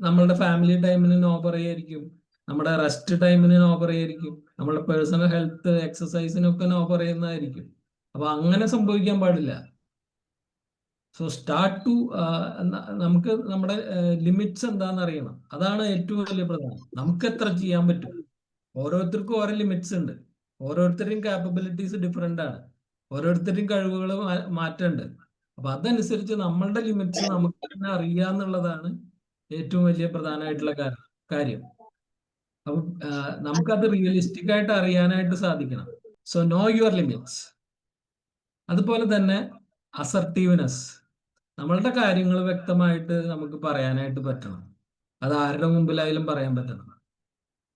നമ്മളുടെ ഫാമിലി ടൈമിന് നോ പറയായിരിക്കും, നമ്മുടെ റെസ്റ്റ് ടൈമിന് നോ പറയായിരിക്കും, നമ്മുടെ പേഴ്സണൽ ഹെൽത്ത് എക്സസൈസിനൊക്കെ നോ പറയുന്നതായിരിക്കും. അപ്പൊ അങ്ങനെ സംഭവിക്കാൻ പാടില്ല. സോ നമുക്ക് നമ്മുടെ ലിമിറ്റ്സ് എന്താണെന്ന് അറിയണം. അതാണ് ഏറ്റവും വലിയ പ്രധാനം. നമുക്ക് എത്ര ചെയ്യാൻ പറ്റും. ഓരോരുത്തർക്കും ഓരോ ലിമിറ്റ്സ് ഉണ്ട്, ഓരോരുത്തരുടെയും കാപ്പബിലിറ്റീസ് ഡിഫറെന്റ് ആണ്, ഓരോരുത്തരുടെയും കഴിവുകൾ മാറ്റമുണ്ട്. അപ്പൊ അതനുസരിച്ച് നമ്മളുടെ ലിമിറ്റ്സ് നമുക്ക് തന്നെ അറിയാന്നുള്ളതാണ് ഏറ്റവും വലിയ പ്രധാനമായിട്ടുള്ള കാര്യം. അപ്പൊ നമുക്കത് റിയലിസ്റ്റിക് ആയിട്ട് അറിയാനായിട്ട് സാധിക്കണം. So no your limits. അതുപോലെ തന്നെ അസർട്ടീവ്നെസ്, നമ്മളുടെ കാര്യങ്ങൾ വ്യക്തമായിട്ട് നമുക്ക് പറയാനായിട്ട് പറ്റണം. അത് ആരുടെ മുമ്പിലായാലും പറയാൻ പറ്റണം.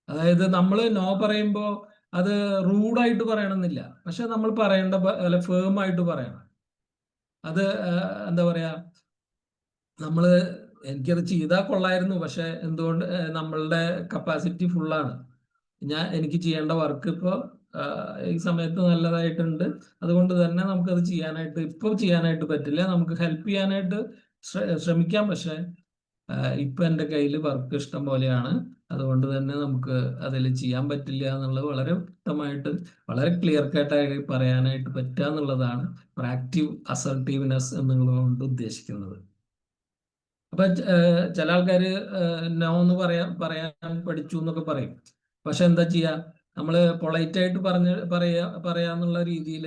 അതായത് നമ്മൾ നോ പറയുമ്പോൾ അത് റൂഡായിട്ട് പറയണമെന്നില്ല, പക്ഷെ നമ്മൾ പറയേണ്ട പോലെ ഫേം ആയിട്ട് പറയണം. അത് എന്താ പറയാ എനിക്കത് ചെയ്താൽ കൊള്ളായിരുന്നു, പക്ഷെ എന്തുകൊണ്ട് നമ്മളുടെ കപ്പാസിറ്റി ഫുള്ളാണ്, എനിക്ക് ചെയ്യേണ്ട വർക്ക് ഇപ്പോൾ ഈ സമയത്ത് നല്ലതായിട്ടുണ്ട്, അതുകൊണ്ട് തന്നെ നമുക്കത് ചെയ്യാനായിട്ട് പറ്റില്ല, നമുക്ക് ഹെൽപ്പ് ചെയ്യാനായിട്ട് ശ്രമിക്കാം, പക്ഷെ ഇപ്പൊ എൻ്റെ കയ്യിൽ വർക്ക് ഇഷ്ടം പോലെയാണ്, അതുകൊണ്ട് തന്നെ നമുക്ക് അതിൽ ചെയ്യാൻ പറ്റില്ല എന്നുള്ളത് വളരെ വ്യക്തമായിട്ട് വളരെ ക്ലിയർ കട്ടായി പറയാനായിട്ട് പറ്റുക എന്നുള്ളതാണ് പ്രാക്റ്റീവ് അസർട്ടീവ്നെസ് എന്നുള്ളതുകൊണ്ട് ഉദ്ദേശിക്കുന്നത്. അപ്പൊ ചില ആൾക്കാര് നോ എന്ന് പറയാൻ പഠിച്ചു എന്നൊക്കെ പറയും. പക്ഷെ എന്താ ചെയ്യാ, നമ്മള് പൊളൈറ്റ് ആയിട്ട് പറയാന്നുള്ള രീതിയിൽ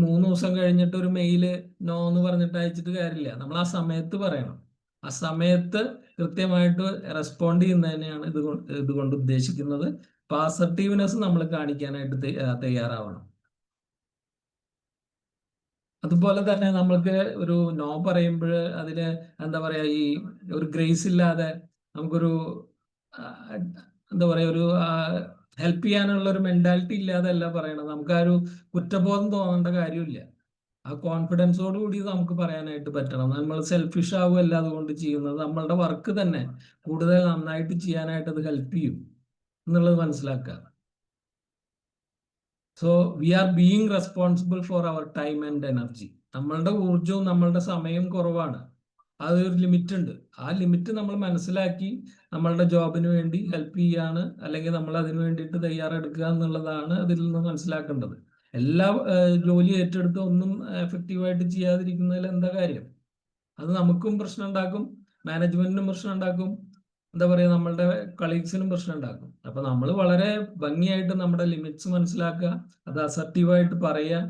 3 ദിവസം കഴിഞ്ഞിട്ട് ഒരു മെയില് നോ എന്ന് പറഞ്ഞിട്ട് അയച്ചിട്ട് കാര്യമില്ല. നമ്മൾ ആ സമയത്ത് പറയണം. ആ സമയത്ത് കൃത്യമായിട്ട് റെസ്പോണ്ട് ചെയ്യുന്നതിനെയാണ് ഇതുകൊണ്ട് ഉദ്ദേശിക്കുന്നത്. അപ്പൊ അസർട്ടീവ്നെസ് നമ്മൾ കാണിക്കാനായിട്ട് തയ്യാറാവണം. അതുപോലെ തന്നെ നമ്മൾക്ക് ഒരു നോ പറയുമ്പോൾ അതിന് എന്താ പറയാ ഈ ഒരു ഗ്രേസ് ഇല്ലാതെ നമുക്കൊരു എന്താ പറയാ ഒരു ഹെൽപ്പ് ചെയ്യാനുള്ള ഒരു മെന്റാലിറ്റി ഇല്ലാതെ അല്ല പറയണത്. നമുക്ക് ആ ഒരു കുറ്റബോധം തോന്നേണ്ട കാര്യമില്ല. ആ കോൺഫിഡൻസോട് കൂടി നമുക്ക് പറയാനായിട്ട് പറ്റണം. നമ്മൾ സെൽഫിഷ് ആവുകയല്ല അതുകൊണ്ട് ചെയ്യുന്നത്, നമ്മളുടെ വർക്ക് തന്നെ കൂടുതൽ നന്നായിട്ട് ചെയ്യാനായിട്ട് അത് ഹെൽപ്പ് ചെയ്യും എന്നുള്ളത് മനസ്സിലാക്കുക. So we are being responsible for our time and energy. നമ്മളുടെ ഊർജവും നമ്മളുടെ സമയവും കുറവാണ്. അതൊരു ലിമിറ്റ് ഉണ്ട്. ആ ലിമിറ്റ് നമ്മൾ മനസ്സിലാക്കി നമ്മളുടെ ജോബിന് വേണ്ടി ഹെൽപ്പ് ചെയ്യാണ്, അല്ലെങ്കിൽ നമ്മൾ അതിന് വേണ്ടിയിട്ട് തയ്യാറെടുക്കുക എന്നുള്ളതാണ് അതിൽ നിന്ന് മനസ്സിലാക്കേണ്ടത്. എല്ലാ ജോലി ഏറ്റെടുത്ത് ഒന്നും എഫക്റ്റീവായിട്ട് ചെയ്യാതിരിക്കുന്നതിൽ എന്താ കാര്യം? അത് നമുക്കും പ്രശ്നം ഉണ്ടാക്കും, മാനേജ്മെന്റിനും പ്രശ്നം ഉണ്ടാക്കും, എന്താ പറയുക, നമ്മളുടെ കളീഗ്സിനും പ്രശ്നം ഉണ്ടാക്കും. അപ്പൊ നമ്മൾ വളരെ ഭംഗിയായിട്ട് നമ്മുടെ ലിമിറ്റ്സ് മനസ്സിലാക്കുക, അത് അസർട്ടീവായിട്ട് പറയുക,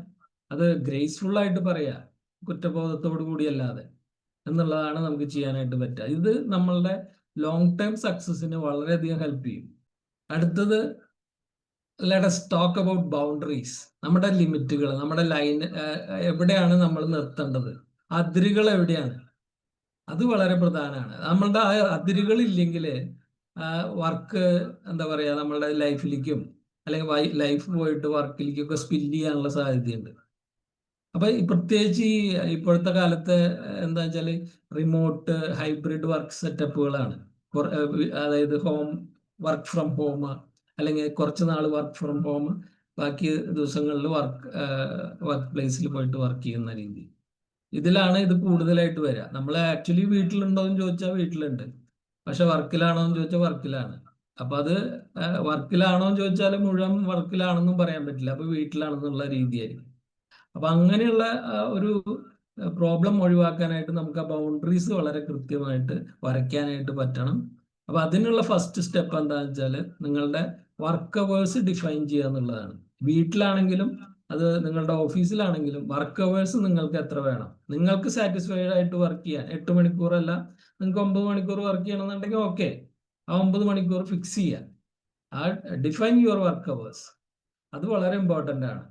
അത് ഗ്രേസ്ഫുൾ ആയിട്ട് പറയുക, കുറ്റബോധത്തോടു കൂടിയല്ലാതെ, എന്നുള്ളതാണ് നമുക്ക് ചെയ്യാനായിട്ട് പറ്റുക. ഇത് നമ്മളുടെ ലോങ് ടേം സക്സസിന് വളരെയധികം ഹെൽപ്പ് ചെയ്യും. അടുത്തത്, let us talk about boundaries. നമ്മുടെ ലിമിറ്റുകൾ, നമ്മുടെ ലൈൻ എവിടെയാണ് നമ്മൾ നിർത്തേണ്ടത്, അതിരുകൾ എവിടെയാണ്, അത് വളരെ പ്രധാനമാണ്. നമ്മളുടെ ആ അതിരുകൾ ഇല്ലെങ്കിൽ വർക്ക് എന്താ പറയുക, നമ്മളുടെ ലൈഫിലേക്കും അല്ലെങ്കിൽ ലൈഫ് പോയിട്ട് വർക്കിലേക്കൊക്കെ സ്പില്ല് ചെയ്യാനുള്ള സാധ്യതയുണ്ട്. അപ്പൊ പ്രത്യേകിച്ച് ഈ ഇപ്പോഴത്തെ കാലത്ത് എന്താ വെച്ചാൽ റിമോട്ട് ഹൈബ്രിഡ് വർക്ക് സെറ്റപ്പുകളാണ്. അതായത് വർക്ക് ഫ്രം ഹോം, അല്ലെങ്കിൽ കുറച്ച് നാൾ വർക്ക് ഫ്രം ഹോം, ബാക്കി ദിവസങ്ങളിൽ വർക്ക് പ്ലേസിൽ പോയിട്ട് വർക്ക് ചെയ്യുന്ന രീതി. ഇതിലാണ് ഇത് കൂടുതലായിട്ട് വരിക. നമ്മൾ ആക്ച്വലി വീട്ടിലുണ്ടോ എന്ന് ചോദിച്ചാൽ വീട്ടിലുണ്ട്, പക്ഷെ വർക്കിലാണോ എന്ന് ചോദിച്ചാൽ വർക്കിലാണ്. അപ്പൊ അത് വർക്കിലാണോ എന്ന് ചോദിച്ചാൽ മുഴുവൻ വർക്കിലാണെന്നും പറയാൻ പറ്റില്ല, അപ്പൊ വീട്ടിലാണെന്നുള്ള രീതിയായിരിക്കും. അപ്പൊ അങ്ങനെയുള്ള ഒരു പ്രോബ്ലം ഒഴിവാക്കാനായിട്ട് നമുക്ക് ആ ബൗണ്ടറീസ് വളരെ കൃത്യമായിട്ട് വരയ്ക്കാനായിട്ട് പറ്റണം. അപ്പൊ അതിനുള്ള ഫസ്റ്റ് സ്റ്റെപ്പ് എന്താണെന്ന് വെച്ചാൽ നിങ്ങളുടെ വർക്ക് അവേഴ്സ് ഡിഫൈൻ ചെയ്യുക എന്നുള്ളതാണ്. വീട്ടിലാണെങ്കിലും അത് നിങ്ങളുടെ ഓഫീസിലാണെങ്കിലും വർക്ക് അവേഴ്സ് നിങ്ങൾക്ക് എത്ര വേണം, നിങ്ങൾക്ക് സാറ്റിസ്ഫൈഡ് ആയിട്ട് വർക്ക് ചെയ്യാൻ. 8 മണിക്കൂറല്ല, നിങ്ങൾക്ക് 9 മണിക്കൂർ വർക്ക് ചെയ്യണമെന്നുണ്ടെങ്കിൽ ഓക്കെ, ആ 9 മണിക്കൂർ ഫിക്സ് ചെയ്യാൻ. ആ ഡിഫൈൻ യുവർ വർക്ക് അവേഴ്സ്, അത് വളരെ ഇമ്പോർട്ടൻ്റ് ആണ്.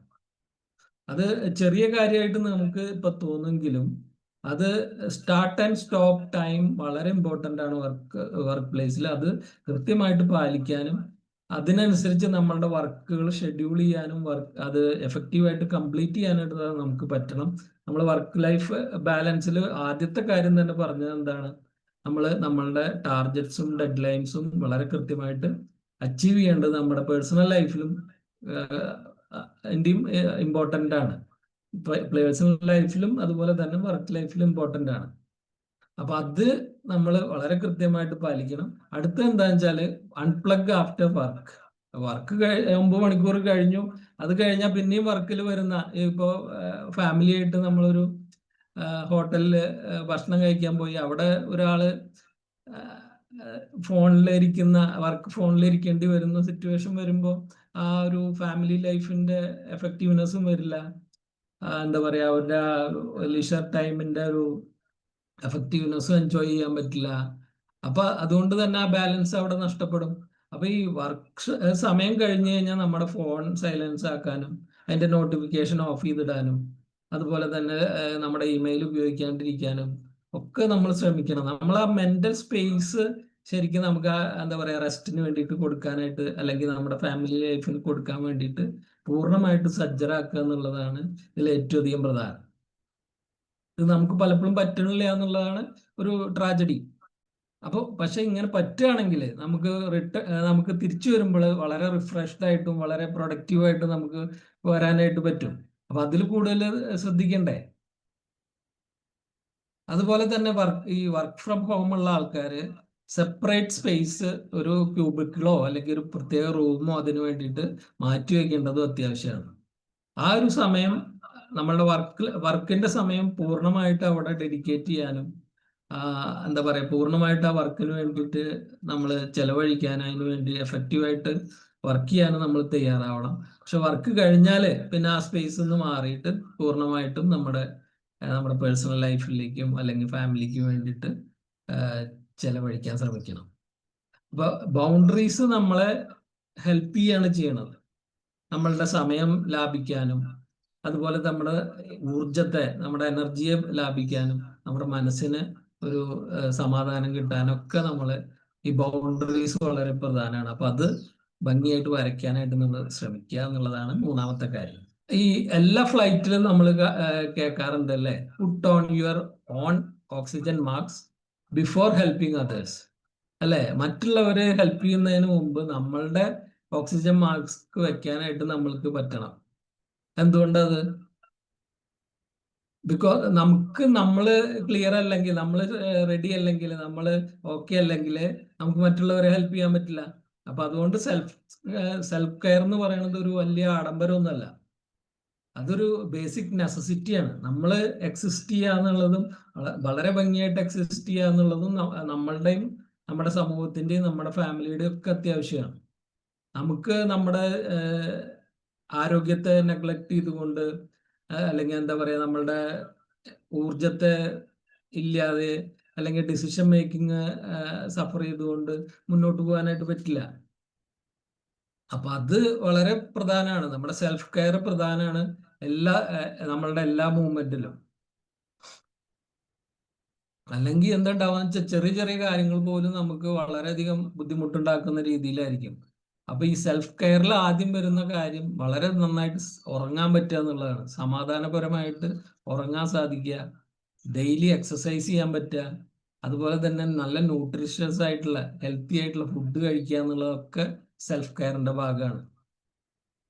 അത് ചെറിയ കാര്യമായിട്ട് നമുക്ക് ഇപ്പൊ തോന്നുമെങ്കിലും അത് സ്റ്റാർട്ട് ആൻഡ് സ്റ്റോപ്പ് ടൈം വളരെ ഇമ്പോർട്ടൻ്റ് ആണ് വർക്ക് പ്ലേസിൽ. അത് കൃത്യമായിട്ട് പാലിക്കാനും അതിനനുസരിച്ച് നമ്മളുടെ വർക്കുകൾ ഷെഡ്യൂൾ ചെയ്യാനും അത് എഫക്റ്റീവായിട്ട് കംപ്ലീറ്റ് ചെയ്യാനായിട്ട് നമുക്ക് പറ്റണം. നമ്മൾ വർക്ക് ലൈഫ് ബാലൻസിൽ ആദ്യത്തെ കാര്യം തന്നെ പറഞ്ഞത് എന്താണ്, നമ്മളുടെ ടാർഗറ്റ്സും ഡെഡ് ലൈൻസും വളരെ കൃത്യമായിട്ട് അച്ചീവ് ചെയ്യേണ്ടത് നമ്മുടെ പേഴ്സണൽ ലൈഫിലും ഇമ്പോർട്ടൻ്റ് ആണ്. പേഴ്സണൽ ലൈഫിലും അതുപോലെ തന്നെ വർക്ക് ലൈഫിലും ഇമ്പോർട്ടൻ്റ് ആണ്. അപ്പൊ അത് നമ്മൾ വളരെ കൃത്യമായിട്ട് പാലിക്കണം. അടുത്ത എന്താന്ന് വെച്ചാല് അൺപ്ലഗ് ആഫ്റ്റർ വർക്ക്. 9 മണിക്കൂർ കഴിഞ്ഞു, അത് കഴിഞ്ഞാൽ പിന്നെയും വർക്കിൽ വരുന്ന, ഇപ്പോ ഫാമിലി ആയിട്ട് നമ്മളൊരു ഹോട്ടലിൽ ഭക്ഷണം കഴിക്കാൻ പോയി, അവിടെ ഒരാള് ഫോണിലിരിക്കേണ്ടി വരുന്ന സിറ്റുവേഷൻ വരുമ്പോൾ ആ ഒരു ഫാമിലി ലൈഫിന്റെ എഫക്റ്റീവ്നെസ്സും വരില്ല. എന്താ പറയാ, അവരുടെ ലിഷർ ടൈമിന്റെ ഒരു എഫക്റ്റീവ്നെസ്സും എൻജോയ് ചെയ്യാൻ പറ്റില്ല. അപ്പൊ അതുകൊണ്ട് തന്നെ ആ ബാലൻസ് അവിടെ നഷ്ടപ്പെടും. അപ്പൊ ഈ വർക്ക് സമയം കഴിഞ്ഞു കഴിഞ്ഞാൽ നമ്മുടെ ഫോൺ സൈലൻസ് ആക്കാനും അതിന്റെ നോട്ടിഫിക്കേഷൻ ഓഫ് ചെയ്തിടാനും അതുപോലെ തന്നെ നമ്മുടെ ഇമെയിൽ ഉപയോഗിക്കാണ്ടിരിക്കാനും ഒക്കെ നമ്മൾ ശ്രമിക്കണം. നമ്മൾ ആ മെന്റൽ സ്പേസ് ശരിക്കും നമുക്ക് എന്താ പറയാ റെസ്റ്റിന് വേണ്ടിയിട്ട് കൊടുക്കാനായിട്ട്, അല്ലെങ്കിൽ നമ്മുടെ ഫാമിലി ലൈഫിന് കൊടുക്കാൻ വേണ്ടിയിട്ട് പൂർണ്ണമായിട്ട് സജ്ജരാക്കുക എന്നുള്ളതാണ് ഇതിൽ ഏറ്റവും അധികം പ്രധാനം. ഇത് നമുക്ക് പലപ്പോഴും പറ്റണില്ല എന്നുള്ളതാണ് ഒരു ട്രാജഡി. അപ്പോൾ പക്ഷെ ഇങ്ങനെ പറ്റുകയാണെങ്കിൽ നമുക്ക് തിരിച്ചു വരുമ്പോൾ വളരെ റിഫ്രഷ്ഡ് ആയിട്ടും വളരെ പ്രൊഡക്റ്റീവായിട്ടും നമുക്ക് വരാനായിട്ട് പറ്റും. അപ്പൊ അതിൽ കൂടുതൽ ശ്രദ്ധിക്കണ്ടേ. അതുപോലെ തന്നെ വർക്ക് ഫ്രം ഹോം ഉള്ള ആൾക്കാർ സെപ്പറേറ്റ് സ്പേസ്, ഒരു ക്യൂബിക്കിളോ അല്ലെങ്കിൽ ഒരു പ്രത്യേക റൂമോ അതിന് വേണ്ടിയിട്ട് മാറ്റി വെക്കേണ്ടതും അത്യാവശ്യമാണ്. ആ ഒരു സമയം നമ്മളുടെ വർക്കിന്റെ സമയം പൂർണ്ണമായിട്ട് അവിടെ ഡെഡിക്കേറ്റ് ചെയ്യാനും എന്താ പറയാ പൂർണ്ണമായിട്ട് ആ വർക്കിന് വേണ്ടിയിട്ട് നമ്മൾ ചെലവഴിക്കാനും അതിന് വേണ്ടി എഫക്റ്റീവായിട്ട് വർക്ക് ചെയ്യാനും നമ്മൾ തയ്യാറാവണം. പക്ഷെ വർക്ക് കഴിഞ്ഞാൽ പിന്നെ ആ സ്പേസ് നിന്ന് മാറിയിട്ട് പൂർണ്ണമായിട്ടും നമ്മുടെ പേഴ്സണൽ ലൈഫിലേക്കും അല്ലെങ്കിൽ ഫാമിലിക്കും വേണ്ടിയിട്ട് ചെലവഴിക്കാൻ ശ്രമിക്കണം. അപ്പൊ ബൗണ്ടറീസ് നമ്മളെ ഹെൽപ്പ് ചെയ്യാണ് ചെയ്യണത്, നമ്മളുടെ സമയം ലാഭിക്കാനും അതുപോലെ നമ്മുടെ ഊർജത്തെ, നമ്മുടെ എനർജിയെ ലാഭിക്കാനും നമ്മുടെ മനസ്സിന് ഒരു സമാധാനം കിട്ടാനൊക്കെ ഈ ബൗണ്ടറീസ് വളരെ പ്രധാനമാണ്. അപ്പൊ അത് ഭംഗിയായിട്ട് വരയ്ക്കാനായിട്ട് നമ്മൾ ശ്രമിക്കുക എന്നുള്ളതാണ് മൂന്നാമത്തെ കാര്യം. ഈ എല്ലാ ഫ്ലൈറ്റിലും നമ്മൾ കേൾക്കാറുണ്ടല്ലേ, put on your on oxygen mask before helping others, അല്ലെ? മറ്റുള്ളവരെ ഹെൽപ്പ് ചെയ്യുന്നതിന് മുമ്പ് നമ്മളുടെ ഓക്സിജൻ മാസ്ക് വെക്കാനായിട്ട് നമ്മൾക്ക് പറ്റണം. എന്തുകൊണ്ടത്? ബിക്കോസ് നമ്മള് ക്ലിയർ അല്ലെങ്കിൽ, നമ്മൾ റെഡി അല്ലെങ്കിൽ, നമ്മൾ ഓക്കെ അല്ലെങ്കിൽ നമുക്ക് മറ്റുള്ളവരെ ഹെൽപ്പ് ചെയ്യാൻ പറ്റില്ല. അപ്പൊ അതുകൊണ്ട് സെൽഫ് കെയർ എന്ന് പറയുന്നത് ഒരു വലിയ ആഡംബരമൊന്നുമല്ല, അതൊരു ബേസിക് നെസസിറ്റിയാണ്. നമ്മൾ എക്സിസ്റ്റ് ചെയ്യുക എന്നുള്ളതും വളരെ ഭംഗിയായിട്ട് എക്സിസ്റ്റ് ചെയ്യുക എന്നുള്ളതും നമ്മളുടെയും നമ്മുടെ സമൂഹത്തിന്റെയും നമ്മുടെ ഫാമിലിയുടെയും ഒക്കെ അത്യാവശ്യമാണ്. നമുക്ക് നമ്മുടെ ആരോഗ്യത്തെ നെഗ്ലക്ട് ചെയ്തുകൊണ്ട്, അല്ലെങ്കിൽ എന്താ പറയാ, നമ്മളുടെ ഊർജത്തെ ഇല്ലാതെ, അല്ലെങ്കിൽ ഡിസിഷൻ മേക്കിംഗ് സഫർ ചെയ്തുകൊണ്ട് മുന്നോട്ട് പോകാനായിട്ട് പറ്റില്ല. അപ്പൊ അത് വളരെ പ്രധാനമാണ്. നമ്മുടെ സെൽഫ് കെയർ പ്രധാനമാണ് നമ്മളുടെ എല്ലാ മൂവ്മെന്റിലും. അല്ലെങ്കിൽ എന്തുണ്ടാവാന്ന് വെച്ചാൽ ചെറിയ ചെറിയ കാര്യങ്ങൾ പോലും നമുക്ക് വളരെയധികം ബുദ്ധിമുട്ടുണ്ടാക്കുന്ന രീതിയിലായിരിക്കും. അപ്പൊ ഈ സെൽഫ് കെയറിൽ ആദ്യം വരുന്ന കാര്യം വളരെ നന്നായിട്ട് ഉറങ്ങാൻ പറ്റുക എന്നുള്ളതാണ്. സമാധാനപരമായിട്ട് ഉറങ്ങാൻ സാധിക്കുക, ഡെയിലി എക്സസൈസ് ചെയ്യാൻ പറ്റുക, അതുപോലെ തന്നെ നല്ല ന്യൂട്രീഷ്യസ് ആയിട്ടുള്ള ഹെൽത്തി ആയിട്ടുള്ള ഫുഡ് കഴിക്കുക എന്നുള്ളതൊക്കെ സെൽഫ് കെയറിന്റെ ഭാഗമാണ്.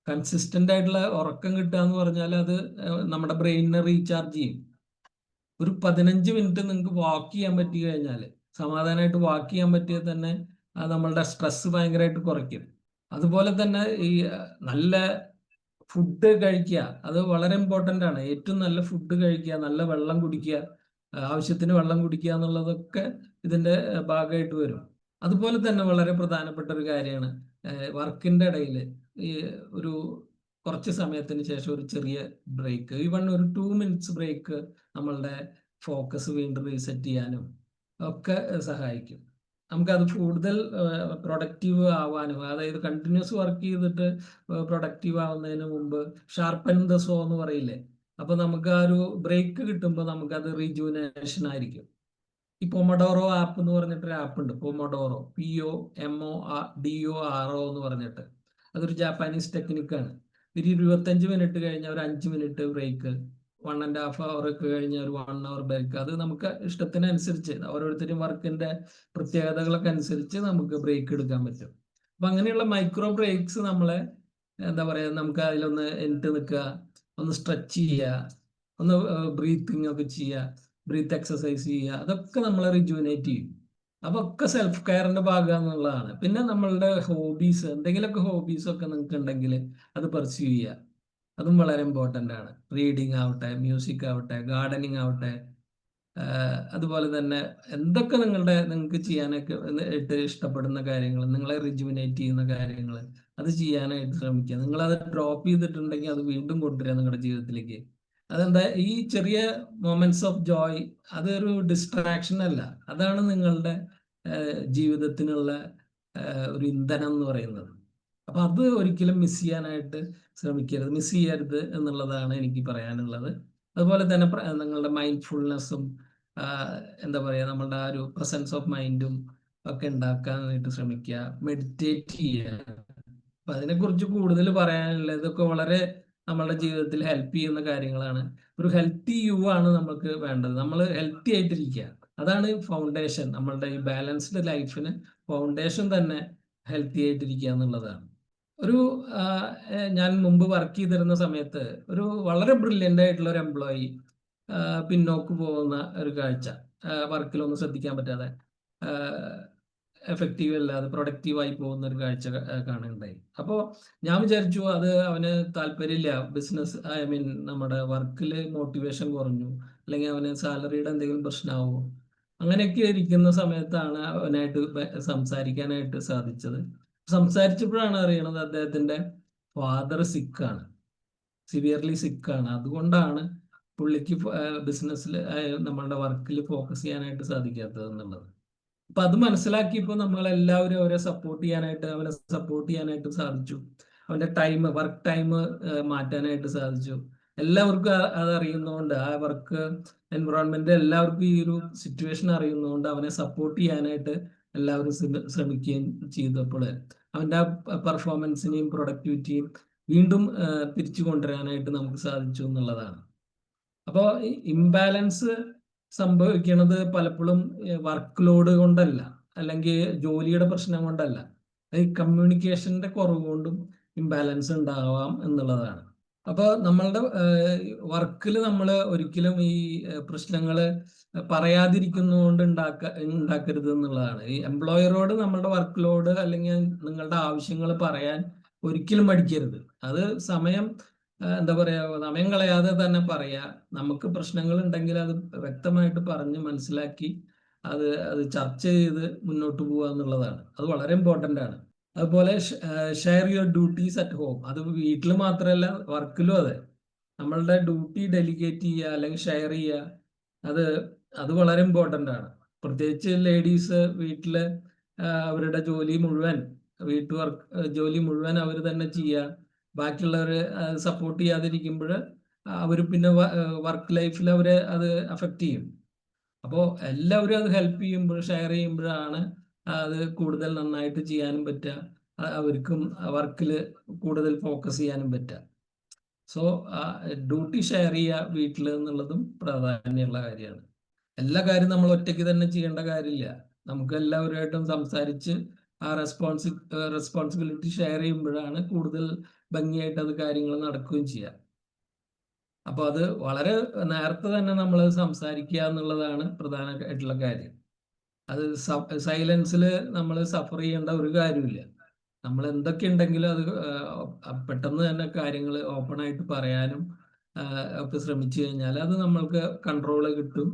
കൺസിസ്റ്റന്റ് ആയിട്ടുള്ള ഉറക്കം കിട്ടുക എന്ന് പറഞ്ഞാൽ അത് നമ്മുടെ ബ്രെയിനിനെ റീചാർജ് ചെയ്യും. ഒരു 15 മിനിറ്റ് നിങ്ങൾക്ക് വാക്ക് ചെയ്യാൻ പറ്റി കഴിഞ്ഞാൽ, സമാധാനമായിട്ട് വാക്ക് ചെയ്യാൻ പറ്റിയാൽ തന്നെ നമ്മളുടെ സ്ട്രെസ് ഭയങ്കരമായിട്ട് കുറയ്ക്കും. അതുപോലെ തന്നെ ഈ നല്ല ഫുഡ് കഴിക്കുക, അത് വളരെ ഇമ്പോർട്ടൻ്റ് ആണ്. ഏറ്റവും നല്ല ഫുഡ് കഴിക്കുക, നല്ല വെള്ളം കുടിക്കുക, ആവശ്യത്തിന് വെള്ളം കുടിക്കുക എന്നുള്ളതൊക്കെ ഇതിന്റെ ഭാഗമായിട്ട് വരും. അതുപോലെ തന്നെ വളരെ പ്രധാനപ്പെട്ട ഒരു കാര്യമാണ് വർക്കിന്റെ ഇടയിൽ ഈ ഒരു കുറച്ച് സമയത്തിന് ശേഷം ഒരു ചെറിയ ബ്രേക്ക്, ഈവൺ ഒരു 2 മിനിറ്റ്സ് ബ്രേക്ക് നമ്മളുടെ ഫോക്കസ് വീണ്ടും റീസെറ്റ് ചെയ്യാനും ഒക്കെ സഹായിക്കും. നമുക്കത് കൂടുതൽ പ്രൊഡക്റ്റീവ് ആവാനും, അതായത് കണ്ടിന്യൂസ് വർക്ക് ചെയ്തിട്ട് പ്രൊഡക്റ്റീവ് ആവുന്നതിന് മുമ്പ് ഷാർപ്പൻ ദ സോ എന്ന് പറയില്ലേ, അപ്പൊ നമുക്ക് ആ ഒരു ബ്രേക്ക് കിട്ടുമ്പോൾ നമുക്കത് റിജുവിനേഷൻ ആയിരിക്കും. ഈ പൊമഡോറോ ആപ്പ് എന്ന് പറഞ്ഞിട്ടൊരു ആപ്പ് ഉണ്ട്, പൊമഡോറോ, POMODORO എന്ന് പറഞ്ഞിട്ട്. അതൊരു ജാപ്പാനീസ് ടെക്നിക്കാണ്. ഒരു 25 മിനിറ്റ് കഴിഞ്ഞ ഒരു 5 മിനിറ്റ് ബ്രേക്ക്, 1.5 hour ഒക്കെ കഴിഞ്ഞ ഒരു 1 hour ബ്രേക്ക്. അത് നമുക്ക് ഇഷ്ടത്തിനനുസരിച്ച്, ഓരോരുത്തരും വർക്കിന്റെ പ്രത്യേകതകളൊക്കെ അനുസരിച്ച് നമുക്ക് ബ്രേക്ക് എടുക്കാൻ പറ്റും. അപ്പൊ അങ്ങനെയുള്ള മൈക്രോ ബ്രേക്സ് നമ്മളെ എന്താ പറയാ, നമുക്ക് അതിലൊന്ന് എൻറ്റ് നിൽക്കുക, ഒന്ന് സ്ട്രെച്ച് ചെയ്യുക, ഒന്ന് ബ്രീത്തിങ് ഒക്കെ ചെയ്യുക, ബ്രീത്ത് എക്സസൈസ് ചെയ്യുക, അതൊക്കെ നമ്മളെ റിജുവിനേറ്റ് ചെയ്യും. അപ്പൊ ഒക്കെ സെൽഫ് കെയറിന്റെ ഭാഗം എന്നുള്ളതാണ്. പിന്നെ നമ്മളുടെ ഹോബീസ്, എന്തെങ്കിലുമൊക്കെ ഹോബീസ് ഒക്കെ നിങ്ങൾക്ക് ഉണ്ടെങ്കിൽ അത് പെർസ്യൂ ചെയ്യുക, അതും വളരെ ഇമ്പോർട്ടൻ്റ് ആണ്. റീഡിങ് ആവട്ടെ, മ്യൂസിക് ആവട്ടെ, ഗാർഡനിങ് ആവട്ടെ, അതുപോലെ തന്നെ എന്തൊക്കെ നിങ്ങൾക്ക് ചെയ്യാനൊക്കെ ഇഷ്ടപ്പെടുന്ന കാര്യങ്ങൾ, നിങ്ങളെ റിജുവിനേറ്റ് ചെയ്യുന്ന കാര്യങ്ങൾ, അത് ചെയ്യാനായിട്ട് ശ്രമിക്കുക. നിങ്ങളത് ഡ്രോപ്പ് ചെയ്തിട്ടുണ്ടെങ്കിൽ അത് വീണ്ടും കൊണ്ടുവരിക നിങ്ങളുടെ ജീവിതത്തിലേക്ക്. അതെന്താ, ഈ ചെറിയ മൊമെന്റ്സ് ഓഫ് ജോയ്, അതൊരു ഡിസ്ട്രാക്ഷൻ അല്ല, അതാണ് നിങ്ങളുടെ ജീവിതത്തിനുള്ള ഒരു ഇന്ധനം എന്ന് പറയുന്നത്. അപ്പൊ അത് ഒരിക്കലും മിസ് ചെയ്യരുത് എന്നുള്ളതാണ് എനിക്ക് പറയാനുള്ളത്. അതുപോലെ തന്നെ നിങ്ങളുടെ മൈൻഡ്ഫുൾനെസ്സും എന്താ പറയുക, നമ്മളുടെ ആ ഒരു പ്രസൻസ് ഓഫ് മൈൻഡും ഒക്കെ ഉണ്ടാക്കാനായിട്ട് ശ്രമിക്കുക, മെഡിറ്റേറ്റ് ചെയ്യുക. അപ്പൊ അതിനെക്കുറിച്ച് കൂടുതൽ പറയാനുള്ളത്, ഇതൊക്കെ വളരെ നമ്മളുടെ ജീവിതത്തിൽ ഹെൽപ്പ് ചെയ്യുന്ന കാര്യങ്ങളാണ്. ഒരു ഹെൽത്തി യു ആണ് നമുക്ക് വേണ്ടത്. നമ്മൾ ഹെൽത്തി ആയിട്ടിരിക്കുക, അതാണ് ഫൗണ്ടേഷൻ. നമ്മളുടെ ഈ ബാലൻസ്ഡ് ലൈഫിന് ഫൗണ്ടേഷൻ തന്നെ ഹെൽത്തി ആയിട്ടിരിക്കുക എന്നുള്ളതാണ്. ഞാൻ മുമ്പ് വർക്ക് ചെയ്തിരുന്ന സമയത്ത് ഒരു വളരെ ബ്രില്യൻ്റ് ആയിട്ടുള്ള ഒരു എംപ്ലോയി പിന്നോക്ക് പോകുന്ന ഒരു കാഴ്ച, വർക്കിലൊന്നും ശ്രദ്ധിക്കാൻ പറ്റാതെ, എഫക്റ്റീവ് അല്ലാതെ പ്രൊഡക്റ്റീവായി പോകുന്ന ഒരു കാഴ്ച കാണുന്നുണ്ടായി. അപ്പോൾ ഞാൻ വിചാരിച്ചു അത് അവന് താല്പര്യമില്ല, ബിസിനസ് നമ്മുടെ വർക്കിൽ മോട്ടിവേഷൻ കുറഞ്ഞു, അല്ലെങ്കിൽ അവന് സാലറിയുടെ എന്തെങ്കിലും പ്രശ്നമാവോ, അങ്ങനെയൊക്കെ ഇരിക്കുന്ന സമയത്താണ് അവനായിട്ട് സംസാരിക്കാനായിട്ട് സാധിച്ചത്. സംസാരിച്ചപ്പോഴാണ് അറിയണത് അദ്ദേഹത്തിന്റെ ഫാദർ സിക്കാണ്, സിവിയർലി സിക്കാണ്. അതുകൊണ്ടാണ് പുള്ളിക്ക് ബിസിനസ്സിൽ നമ്മളുടെ വർക്കിൽ ഫോക്കസ് ചെയ്യാനായിട്ട് സാധിക്കാത്തത് എന്നുള്ളത്. അപ്പൊ അത് മനസ്സിലാക്കിയപ്പോൾ നമ്മളെല്ലാവരും അവനെ സപ്പോർട്ട് ചെയ്യാനായിട്ട് സാധിച്ചു. അവന്റെ വർക്ക് ടൈം മാറ്റാനായിട്ട് സാധിച്ചു. എല്ലാവർക്കും അത് അറിയുന്നതുകൊണ്ട്, ആ വർക്ക് എൻവറോൺമെന്റ് എല്ലാവർക്കും ഈ ഒരു സിറ്റുവേഷൻ അറിയുന്നതുകൊണ്ട് അവനെ സപ്പോർട്ട് ചെയ്യാനായിട്ട് എല്ലാവരും ശ്രമിക്കുകയും ചെയ്തപ്പോൾ അവന്റെ ആ പെർഫോമൻസിനെയും പ്രൊഡക്ടിവിറ്റിയും വീണ്ടും തിരിച്ചു കൊണ്ടുവരാനായിട്ട് നമുക്ക് സാധിച്ചു എന്നുള്ളതാണ്. അപ്പോൾ ഇംബാലൻസ് സംഭവിക്കുന്നത് പലപ്പോഴും വർക്ക് ലോഡ് കൊണ്ടല്ല, അല്ലെങ്കിൽ ജോലിയുടെ പ്രശ്നം കൊണ്ടല്ല, ഈ കമ്മ്യൂണിക്കേഷന്റെ കുറവ് കൊണ്ടും ഇംബാലൻസ് ഉണ്ടാവാം എന്നുള്ളതാണ്. അപ്പോൾ നമ്മളുടെ വർക്കിൽ നമ്മൾ ഒരിക്കലും ഈ പ്രശ്നങ്ങൾ പറയാതിരിക്കുന്നതുകൊണ്ട് ഉണ്ടാക്കരുത് എന്നുള്ളതാണ്. ഈ എംപ്ലോയറോട് നമ്മളുടെ വർക്ക് ലോഡ് അല്ലെങ്കിൽ നിങ്ങളുടെ ആവശ്യങ്ങൾ പറയാൻ ഒരിക്കലും മടിക്കരുത്. അത് എന്താ പറയുക, സമയം കളയാതെ തന്നെ പറയാ. നമുക്ക് പ്രശ്നങ്ങൾ ഉണ്ടെങ്കിൽ അത് വ്യക്തമായിട്ട് പറഞ്ഞ് മനസ്സിലാക്കി അത് ചർച്ച ചെയ്ത് മുന്നോട്ട് പോകുക എന്നുള്ളതാണ്. അത് വളരെ ഇമ്പോർട്ടൻ്റ് ആണ്. അതുപോലെ share your duties at home. അത് വീട്ടിൽ മാത്രമല്ല, വർക്കിലും അതെ. നമ്മളുടെ ഡ്യൂട്ടി ഡെലിഗേറ്റ് ചെയ്യുക അല്ലെങ്കിൽ ഷെയർ ചെയ്യുക, അത് വളരെ ഇമ്പോർട്ടൻ്റ് ആണ്. പ്രത്യേകിച്ച് ലേഡീസ് വീട്ടിൽ അവരുടെ ജോലി മുഴുവൻ അവർ തന്നെ ചെയ്യുക, ബാക്കിയുള്ളവർ സപ്പോർട്ട് ചെയ്യാതിരിക്കുമ്പോൾ അവർ പിന്നെ വർക്ക് ലൈഫിൽ അത് അഫക്റ്റ് ചെയ്യും. അപ്പോൾ എല്ലാവരും അത് ഹെൽപ്പ് ചെയ്യുമ്പോൾ, ഷെയർ ചെയ്യുമ്പോഴാണ് അത് കൂടുതൽ നന്നായിട്ട് ചെയ്യാനും പറ്റുക, അവർക്കും വർക്കിൽ കൂടുതൽ ഫോക്കസ് ചെയ്യാനും പറ്റുക. സോ ഡ്യൂട്ടി ഷെയർ ചെയ്യുക വീട്ടിൽ എന്നുള്ളതും പ്രാധാന്യമുള്ള കാര്യമാണ്. എല്ലാ കാര്യം നമ്മൾ ഒറ്റയ്ക്ക് തന്നെ ചെയ്യേണ്ട കാര്യമില്ല. നമുക്ക് എല്ലാവരുമായിട്ടും സംസാരിച്ച് ആ റെസ്പോൺസിബിലിറ്റി ഷെയർ ചെയ്യുമ്പോഴാണ് കൂടുതൽ ഭംഗിയായിട്ട് അത് കാര്യങ്ങൾ നടക്കുകയും ചെയ്യുക. അപ്പോൾ അത് വളരെ നേരത്തെ തന്നെ നമ്മൾ സംസാരിക്കുക എന്നുള്ളതാണ് പ്രധാനമായിട്ടുള്ള കാര്യം. അത് സൈലൻസിൽ നമ്മൾ സഫർ ചെയ്യേണ്ട ഒരു കാര്യമില്ല. നമ്മൾ എന്തൊക്കെ ഉണ്ടെങ്കിലും അത് പെട്ടെന്ന് തന്നെ കാര്യങ്ങൾ ഓപ്പൺ ആയിട്ട് പറയാനും ഒക്കെ ശ്രമിച്ചു കഴിഞ്ഞാൽ അത് നമ്മൾക്ക് കൺട്രോൾ കിട്ടും.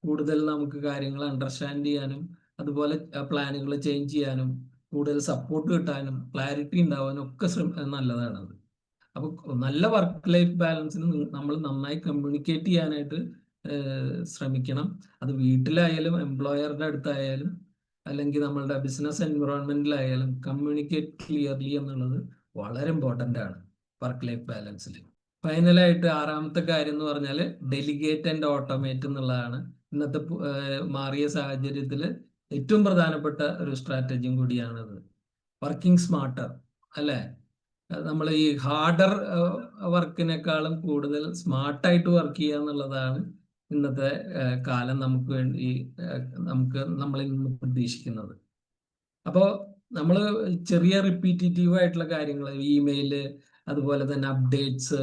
കൂടുതൽ നമുക്ക് കാര്യങ്ങൾ അണ്ടർസ്റ്റാൻഡ് ചെയ്യാനും അതുപോലെ പ്ലാനുകൾ ചേഞ്ച് ചെയ്യാനും കൂടുതൽ സപ്പോർട്ട് കിട്ടാനും ക്ലാരിറ്റി ഉണ്ടാവാനും ഒക്കെ നല്ലതാണത്. അപ്പോൾ നല്ല വർക്ക് ലൈഫ് ബാലൻസിന് നമ്മൾ നന്നായി കമ്മ്യൂണിക്കേറ്റ് ചെയ്യാനായിട്ട് ശ്രമിക്കണം. അത് വീട്ടിലായാലും എംപ്ലോയറുടെ അടുത്തായാലും അല്ലെങ്കിൽ നമ്മളുടെ ബിസിനസ് എൻവിറോൺമെന്റിലായാലും കമ്മ്യൂണിക്കേറ്റ് ക്ലിയർലി എന്നുള്ളത് വളരെ ഇമ്പോർട്ടൻ്റ് ആണ് വർക്ക് ലൈഫ് ബാലൻസിൽ. ഫൈനലായിട്ട് 6ാമത്തെ കാര്യം എന്ന് പറഞ്ഞാൽ ഡെലിഗേറ്റ് ആൻഡ് ഓട്ടോമേറ്റ് എന്നുള്ളതാണ്. ഇന്നത്തെ മാറിയ സാഹചര്യത്തിൽ ഏറ്റവും പ്രധാനപ്പെട്ട ഒരു സ്ട്രാറ്റജിയും കൂടിയാണത്. വർക്കിംഗ് സ്മാർട്ടർ അല്ലേ? നമ്മൾ ഈ ഹാർഡർ വർക്കിനേക്കാളും കൂടുതൽ സ്മാർട്ടായിട്ട് വർക്ക് ചെയ്യുക എന്നുള്ളതാണ് ഇന്നത്തെ കാലം നമ്മളിൽ നിന്ന് പ്രതീക്ഷിക്കുന്നത്. അപ്പോൾ നമ്മൾ ചെറിയ റിപ്പീറ്റേറ്റീവ് ആയിട്ടുള്ള കാര്യങ്ങൾ, ഇമെയില്, അതുപോലെ തന്നെ അപ്ഡേറ്റ്സ്,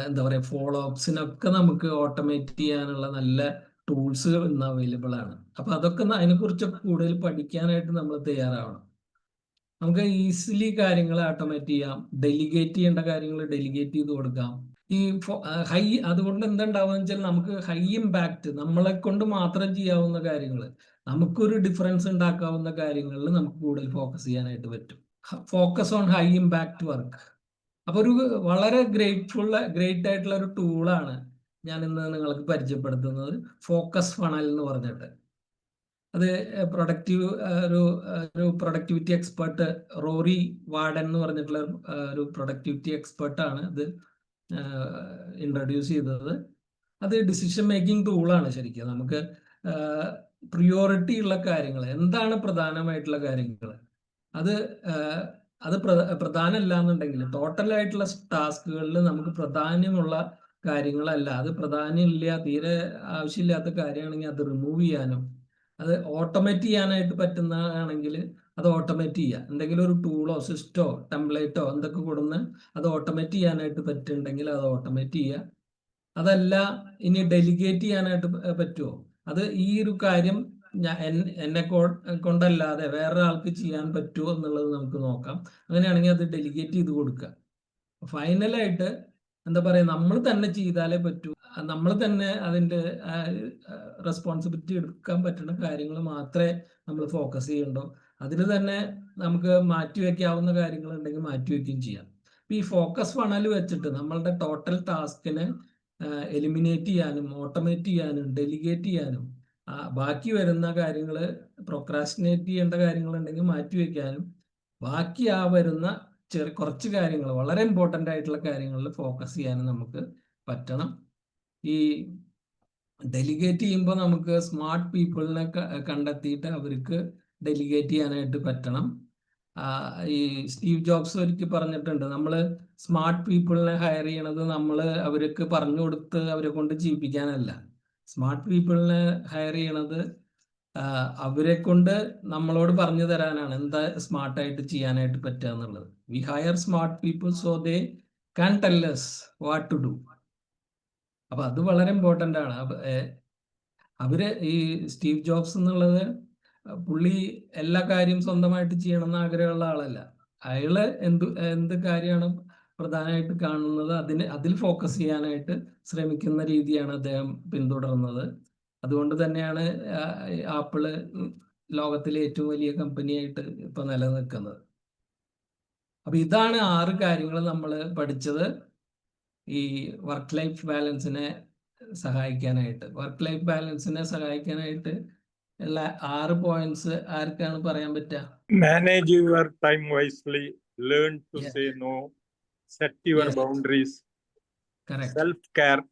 എന്താ പറയുക, ഫോളോ അപ്സിനൊക്കെ നമുക്ക് ഓട്ടോമേറ്റ് ചെയ്യാനുള്ള നല്ല ടൂൾസ് ഇന്ന് അവൈലബിൾ ആണ്. അപ്പൊ അതൊക്കെ അതിനെക്കുറിച്ചൊക്കെ കൂടുതൽ പഠിക്കാനായിട്ട് നമ്മൾ തയ്യാറാവണം. നമുക്ക് ഈസിലി കാര്യങ്ങൾ ഓട്ടോമേറ്റ് ചെയ്യാം, ഡെലിഗേറ്റ് ചെയ്യേണ്ട കാര്യങ്ങൾ ഡെലിഗേറ്റ് ചെയ്ത് കൊടുക്കാം. ഈ അതുകൊണ്ട് എന്തുണ്ടാവുക വെച്ചാൽ നമുക്ക് ഹൈ ഇമ്പാക്റ്റ്, നമ്മളെ കൊണ്ട് മാത്രം ചെയ്യാവുന്ന കാര്യങ്ങൾ, നമുക്കൊരു ഡിഫറൻസ് ഉണ്ടാക്കാവുന്ന കാര്യങ്ങളിൽ നമുക്ക് കൂടുതൽ ഫോക്കസ് ചെയ്യാനായിട്ട് പറ്റും. Focus on high impact work. അപ്പൊ ഒരു വളരെ ഗ്രേറ്റ് ആയിട്ടുള്ള ഒരു ടൂളാണ് ഞാൻ ഇന്ന് നിങ്ങൾക്ക് പരിചയപ്പെടുത്തുന്നത്, ഫോക്കസ് ഫണൽ എന്ന് പറഞ്ഞിട്ട്. അത് ഒരു പ്രൊഡക്ടിവിറ്റി എക്സ്പെർട്ട് റോറി വാർഡൻ എന്ന് പറഞ്ഞിട്ടുള്ള ഒരു പ്രൊഡക്ടിവിറ്റി എക്സ്പെർട്ടാണ് ഇത് ഇൻട്രൊഡ്യൂസ് ചെയ്തത്. അത് ഡിസിഷൻ മേക്കിംഗ് ടൂളാണ് ശരിക്കും. നമുക്ക് പ്രിയോറിറ്റി ഉള്ള കാര്യങ്ങൾ, എന്താണ് പ്രധാനമായിട്ടുള്ള കാര്യങ്ങൾ, അത് പ്രധാനമല്ല എന്നുണ്ടെങ്കിൽ, ടോട്ടലായിട്ടുള്ള ടാസ്കുകളിൽ നമുക്ക് പ്രാധാന്യമുള്ള കാര്യങ്ങളല്ല, അത് പ്രാധാന്യമില്ല, തീരെ ആവശ്യമില്ലാത്ത കാര്യമാണെങ്കിൽ അത് റിമൂവ് ചെയ്യാനും, അത് ഓട്ടോമേറ്റ് ചെയ്യാനായിട്ട് പറ്റുന്നതാണെങ്കിൽ അത് ഓട്ടോമേറ്റ് ചെയ്യുക. എന്തെങ്കിലും ഒരു ടൂളോ സിസ്റ്റോ ടെംപ്ലേറ്റോ എന്തൊക്കെ കൊടുന്ന് അത് ഓട്ടോമേറ്റ് ചെയ്യാനായിട്ട് പറ്റുന്നുണ്ടെങ്കിൽ അത് ഓട്ടോമേറ്റ് ചെയ്യുക. അതല്ല ഇനി ഡെലിഗേറ്റ് ചെയ്യാനായിട്ട് പറ്റുമോ, അത് ഈ ഒരു കാര്യം എന്നെ കൊണ്ടല്ലാതെ വേറൊരാൾക്ക് ചെയ്യാൻ പറ്റുമോ എന്നുള്ളത് നമുക്ക് നോക്കാം. അങ്ങനെയാണെങ്കിൽ അത് ഡെലിഗേറ്റ് ചെയ്ത് കൊടുക്കുക. ഫൈനലായിട്ട് എന്താ പറയുക, നമ്മൾ തന്നെ ചെയ്താലേ പറ്റൂ, നമ്മൾ തന്നെ അതിൻ്റെ റെസ്പോൺസിബിലിറ്റി എടുക്കാൻ പറ്റുന്ന കാര്യങ്ങൾ മാത്രമേ നമ്മൾ ഫോക്കസ് ചെയ്യണ്ടോ. അതിൽ തന്നെ നമുക്ക് മാറ്റിവെക്കാവുന്ന കാര്യങ്ങൾ ഉണ്ടെങ്കിൽ മാറ്റിവെക്കുകയും ചെയ്യാം. ഈ ഫോക്കസ് ഫണൽ വെച്ചിട്ട് നമ്മളുടെ ടോട്ടൽ ടാസ്കിനെ എലിമിനേറ്റ് ചെയ്യാനും ഓട്ടോമേറ്റ് ചെയ്യാനും ഡെലിഗേറ്റ് ചെയ്യാനും ബാക്കി വരുന്ന കാര്യങ്ങൾ, പ്രൊക്രാസ്റ്റിനേറ്റ് ചെയ്യേണ്ട കാര്യങ്ങളുണ്ടെങ്കിൽ മാറ്റിവെക്കാനും, ബാക്കി വരുന്ന കുറച്ച് കാര്യങ്ങൾ, വളരെ ഇമ്പോർട്ടൻ്റ് ആയിട്ടുള്ള കാര്യങ്ങളിൽ ഫോക്കസ് ചെയ്യാനും നമുക്ക് പറ്റണം. ഈ ഡെലിഗേറ്റ് ചെയ്യുമ്പോൾ നമുക്ക് സ്മാർട്ട് പീപ്പിളിനെ കണ്ടെത്തിയിട്ട് അവർക്ക് ഡെലിഗേറ്റ് ചെയ്യാനായിട്ട് പറ്റണം. ഈ സ്റ്റീവ് ജോബ്സ് ഒരിക്കൽ പറഞ്ഞിട്ടുണ്ട്, നമ്മൾ സ്മാർട്ട് പീപ്പിളിനെ ഹയർ ചെയ്യണത് നമ്മൾ അവർക്ക് പറഞ്ഞു കൊടുത്ത് അവരെ കൊണ്ട് ചെയ്യിപ്പിക്കാനല്ല. സ്മാർട്ട് പീപ്പിളിനെ ഹയർ ചെയ്യണത് അവരെ കൊണ്ട് നമ്മളോട് പറഞ്ഞു തരാനാണ് എന്താ സ്മാർട്ടായിട്ട് ചെയ്യാനായിട്ട് പറ്റുക എന്നുള്ളത്. We hire smart people so they can tell us what to do. അപ്പൊ അത് വളരെ ഇമ്പോർട്ടൻ്റ് ആണ്. അവര് ഈ സ്റ്റീവ് ജോബ്സ് എന്നുള്ളത് പുള്ളി എല്ലാ കാര്യം സ്വന്തമായിട്ട് ചെയ്യണം എന്ന് ആഗ്രഹമുള്ള ആളല്ല. അയാള് എന്ത് കാര്യമാണ് പ്രധാനമായിട്ട് കാണുന്നത് അതിൽ ഫോക്കസ് ചെയ്യാനായിട്ട് ശ്രമിക്കുന്ന രീതിയാണ് അദ്ദേഹം പിന്തുടർന്നത്. അതുകൊണ്ട് തന്നെയാണ് ആപ്പിള് ലോകത്തിലെ ഏറ്റവും വലിയ കമ്പനിയായിട്ട് ഇപ്പൊ നിലനിൽക്കുന്നത്. അപ്പൊ ഇതാണ് 6 കാര്യങ്ങൾ നമ്മൾ പഠിച്ചത് ഈ വർക്ക് ലൈഫ് ബാലൻസിനെ സഹായിക്കാനായിട്ട്. വർക്ക് ലൈഫ് ബാലൻസിനെ സഹായിക്കാനായിട്ട് ഉള്ള 6 പോയിന്റ്സ് ആർക്കാണ് പറയാൻ പറ്റുക? Manage your time wisely, learn to say no, set your boundaries, Correct. self-care,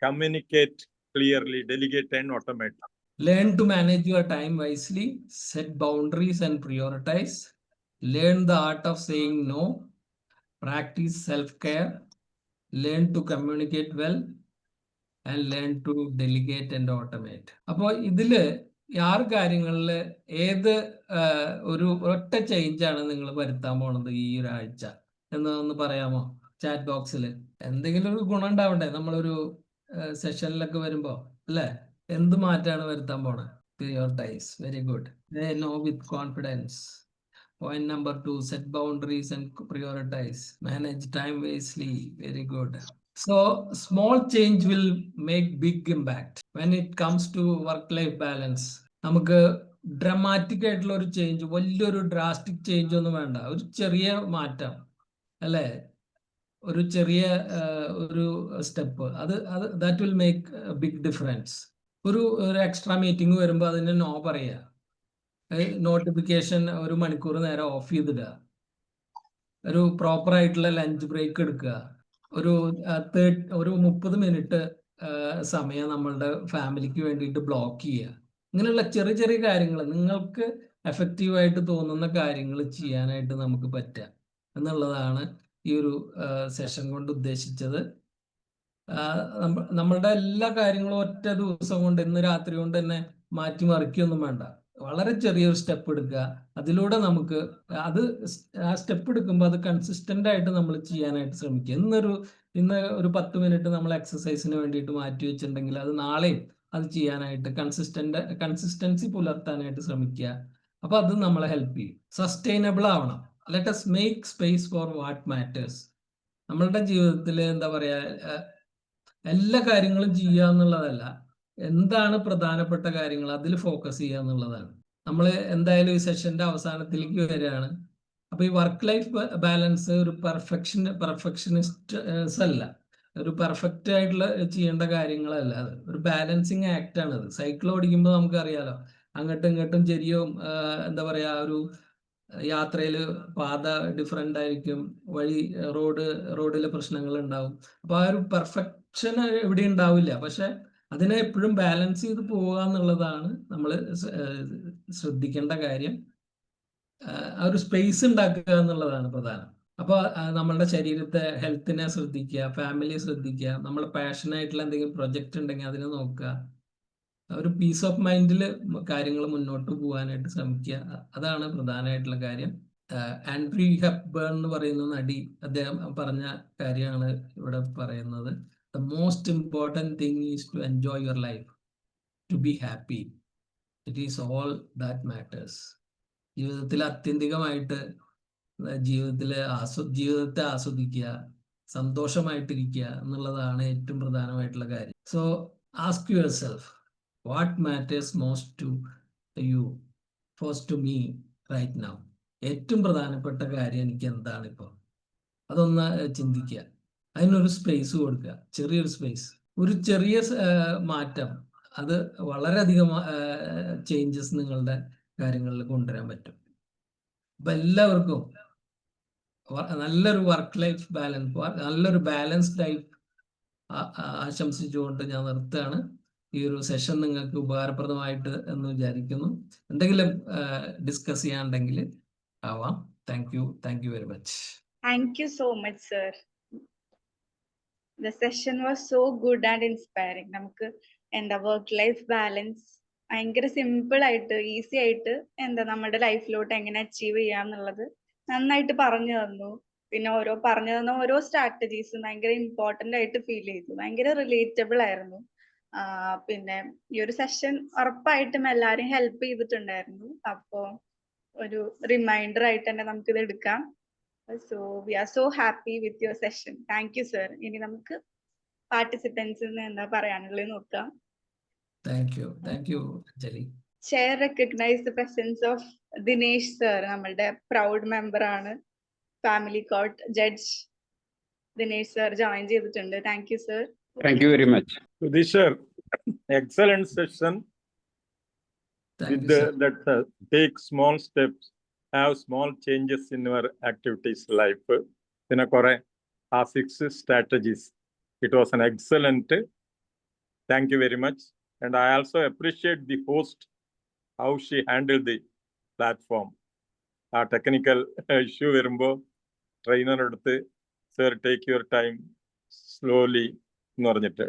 communicate clearly, delegate and automate. Learn to manage your time wisely, set boundaries and prioritize. Learn the art of saying no, practice self-care, learn to communicate well, and learn to delegate and automate. അപ്പോൾ ഇതില് 6 കാര്യങ്ങളിൽ ഏത് ഒരു ഒറ്റ change ആണ് നിങ്ങൾ വരുത്താൻ പോണത് ഈ ഒരാഴ്ച എന്നൊന്ന് പറയാമോ? ചാറ്റ് ബോക്സിൽ എന്തെങ്കിലും ഒരു ഗുണം ഉണ്ടാവണ്ടേ നമ്മളൊരു സെഷനിലൊക്കെ വരുമ്പോ, അല്ലേ? എന്ത് മാറ്റാണ് വരുത്താൻ പോണത്? Prioritize. Very good. Say no with confidence. Point number 2, set boundaries and prioritize. Manage time wisely. Very good. So small change will make big impact. When it comes to work-life balance, നമുക്ക് dramatic ആയിട്ടുള്ള ഒരു change, വലിയൊരു drastic change ഒന്നും വേണ്ട. ഒരു ചെറിയ മാറ്റം, അല്ലേ? ഒരു ചെറിയ ഒരു സ്റ്റെപ്പ്, അത് that will make big difference. ഒരു എക്സ്ട്രാ മീറ്റിംഗ് വരുമ്പോൾ അതിന് നോ പറയുക, നോട്ടിഫിക്കേഷൻ 1 മണിക്കൂർ നേരം ഓഫ് ചെയ്തിടുക, ഒരു പ്രോപ്പർ ആയിട്ടുള്ള ലഞ്ച് ബ്രേക്ക് എടുക്കുക, ഒരു 30 മിനിറ്റ് സമയം നമ്മളുടെ ഫാമിലിക്ക് വേണ്ടിയിട്ട് ബ്ലോക്ക് ചെയ്യുക. ഇങ്ങനെയുള്ള ചെറിയ ചെറിയ കാര്യങ്ങൾ, നിങ്ങൾക്ക് എഫക്റ്റീവായിട്ട് തോന്നുന്ന കാര്യങ്ങൾ ചെയ്യാനായിട്ട് നമുക്ക് പറ്റുക എന്നുള്ളതാണ് ഈ ഒരു സെഷൻ കൊണ്ട് ഉദ്ദേശിച്ചത്. നമ്മളുടെ എല്ലാ കാര്യങ്ങളും ഒറ്റ ദിവസം കൊണ്ട്, ഇന്ന് രാത്രി കൊണ്ട് തന്നെ മാറ്റിമറിക്കൊന്നും വേണ്ട. വളരെ ചെറിയൊരു സ്റ്റെപ്പ് എടുക്കുക. അതിലൂടെ നമുക്ക് ആ സ്റ്റെപ്പ് എടുക്കുമ്പോൾ അത് കൺസിസ്റ്റന്റ് ആയിട്ട് നമ്മൾ ചെയ്യാനായിട്ട് ശ്രമിക്കുക. ഇന്ന് ഒരു 10 മിനിറ്റ് നമ്മൾ എക്സസൈസിന് വേണ്ടിയിട്ട് മാറ്റി വെച്ചിട്ടുണ്ടെങ്കിൽ അത് നാളെയും അത് ചെയ്യാനായിട്ട് കൺസിസ്റ്റൻസി പുലർത്താനായിട്ട് ശ്രമിക്കുക. അപ്പൊ അത് നമ്മളെ ഹെൽപ്പ് ചെയ്യും. സസ്റ്റൈനബിൾ ആവണം. Let us make space four what matters. നമ്മളുടെ ജീവിതത്തിൽ എന്താ പറയാ, എല്ലാ കാര്യങ്ങളും ചെയ്യുക എന്നുള്ളതല്ല, എന്താണ് പ്രധാനപ്പെട്ട കാര്യങ്ങൾ അതിൽ ഫോക്കസ് ചെയ്യുക എന്നുള്ളതാണ്. നമ്മൾ എന്തായാലും ഈ സെഷന്റെ അവസാനത്തിലേക്ക് വരികയാണ്. അപ്പൊ ഈ വർക്ക് ലൈഫ് ബാലൻസ് ഒരു പെർഫെക്ഷനിസ്റ്റ് അല്ല, ഒരു പെർഫെക്റ്റ് ആയിട്ടുള്ള ചെയ്യേണ്ട കാര്യങ്ങളല്ല. അത് ഒരു ബാലൻസിങ് ആക്ട് ആണ്. അത് സൈക്കിൾ ഓടിക്കുമ്പോൾ നമുക്കറിയാലോ, അങ്ങോട്ടും ഇങ്ങോട്ടും ചെരിയും, എന്താ പറയാ, ഒരു യാത്രയിൽ പാത ഡിഫറെന്റ് ആയിരിക്കും, റോഡിലെ പ്രശ്നങ്ങൾ ഉണ്ടാവും. അപ്പൊ ആ ഒരു പെർഫെക്ഷൻ എവിടെ ഉണ്ടാവില്ല. പക്ഷെ അതിനെ എപ്പോഴും ബാലൻസ് ചെയ്ത് പോവുക എന്നുള്ളതാണ് നമ്മൾ ശ്രദ്ധിക്കേണ്ട കാര്യം. ആ ഒരു സ്പേസ് ഉണ്ടാക്കുക എന്നുള്ളതാണ് പ്രധാനം. അപ്പൊ നമ്മളുടെ ശരീരത്തെ, ഹെൽത്തിനെ ശ്രദ്ധിക്കുക, ഫാമിലിയെ ശ്രദ്ധിക്കുക, നമ്മുടെ പാഷനായിട്ടുള്ള എന്തെങ്കിലും പ്രൊജക്ട് ഉണ്ടെങ്കിൽ അതിനെ നോക്കുക. ഒരു പീസ് ഓഫ് മൈൻഡിൽ കാര്യങ്ങൾ മുന്നോട്ട് പോകാനായിട്ട് ശ്രമിക്കുക. അതാണ് പ്രധാനമായിട്ടുള്ള കാര്യം. ആൻഡ്രി ഹെപ്ബേൺ എന്ന് പറയുന്ന നടി, അദ്ദേഹം പറഞ്ഞ കാര്യമാണ് ഇവിടെ പറയുന്നത്. The most important thing is to enjoy your life, to be happy. It is all that matters. ജീവിതത്തിൽ ആത്യന്തികമായിട്ട് ജീവിതത്തെ ആസ്വദിക്കുക, സന്തോഷമായിട്ടിരിക്കുക എന്നുള്ളതാണ് ഏറ്റവും പ്രധാനമായിട്ടുള്ള കാര്യം. So ask yourself, what matters most to you, first to me right now. ഏറ്റവും പ്രധാനപ്പെട്ട കാര്യം എനിക്ക് എന്താണ് ഇപ്പോൾ, അതൊന്ന് ചിന്തിക്കുക. അതിനൊരു സ്പേസ് കൊടുക്കുക, ചെറിയൊരു സ്പേസ്. ഒരു ചെറിയ മാറ്റം, അത് വളരെയധികം ചേഞ്ചസ് നിങ്ങളുടെ കാര്യങ്ങളിൽ കൊണ്ടുവരാൻ പറ്റും. അപ്പൊ എല്ലാവർക്കും നല്ലൊരു വർക്ക് ലൈഫ് ബാലൻസ്, നല്ലൊരു ബാലൻസ്ഡ് ലൈഫ് ആശംസിച്ചുകൊണ്ട് ഞാൻ നിർത്തുകയാണ്. ഈ ഒരു സെഷൻ നിങ്ങൾക്ക് ഉപകാരപ്രദമായിട്ട് എന്ന് വിചാരിക്കുന്നു. എന്തെങ്കിലും ഡിസ്കസ് ചെയ്യാനുണ്ടെങ്കിൽ ആവാം. Thank you very much. Thank you so much, sir. The session was so good and inspiring. നമുക്ക് എന്താ വർക്ക് ലൈഫ് ബാലൻസ് ഭയങ്കര സിമ്പിൾ ആയിട്ട്, ഈസി ആയിട്ട് എന്താ നമ്മുടെ ലൈഫിലോട്ട് എങ്ങനെ അച്ചീവ് ചെയ്യാന്നുള്ളത് നന്നായിട്ട് പറഞ്ഞു തന്നു. പിന്നെ ഓരോ പറഞ്ഞു തന്ന ഓരോ സ്ട്രാറ്റജീസും ഭയങ്കര ഇമ്പോർട്ടന്റ് ആയിട്ട് ഫീൽ ചെയ്തു, ഭയങ്കര റിലേറ്റബിൾ ആയിരുന്നു. പിന്നെ ഈ ഒരു സെഷൻ ഉറപ്പായിട്ടും എല്ലാവരും ഹെൽപ്പ് ചെയ്തിട്ടുണ്ടായിരുന്നു. അപ്പോ ഒരു റിമൈൻഡർ ആയിട്ട് തന്നെ നമുക്കിത് എടുക്കാം. So we are so happy with your session. Thank you sir. ഇനി നമുക്ക് പാർട്ടിസിപ്പൻസിന് എന്താ പറയാനുള്ളത് നോക്കാം. Thank you Anjali. Chair recognise the presence of Dinesh sir, നമ്മളുടെ പ്രൗഡ് മെമ്പർ ആണ്. Family court judge Dinesh sir join ചെയ്തിട്ടുണ്ട്. Thank you sir. Thank you very much. Sudesh sir, excellent session. Thank With you sir. that, take small steps, have small changes in your activities life. പിന്നെ കുറെ ആ 6 strategies. It was an excellent. Thank you very much. And I also appreciate the host, how she handled the platform. ആ technical issue വരുമ്പോൾ trainer എടുത്ത് sir take your time slowly എന്ന് പറഞ്ഞിട്ട്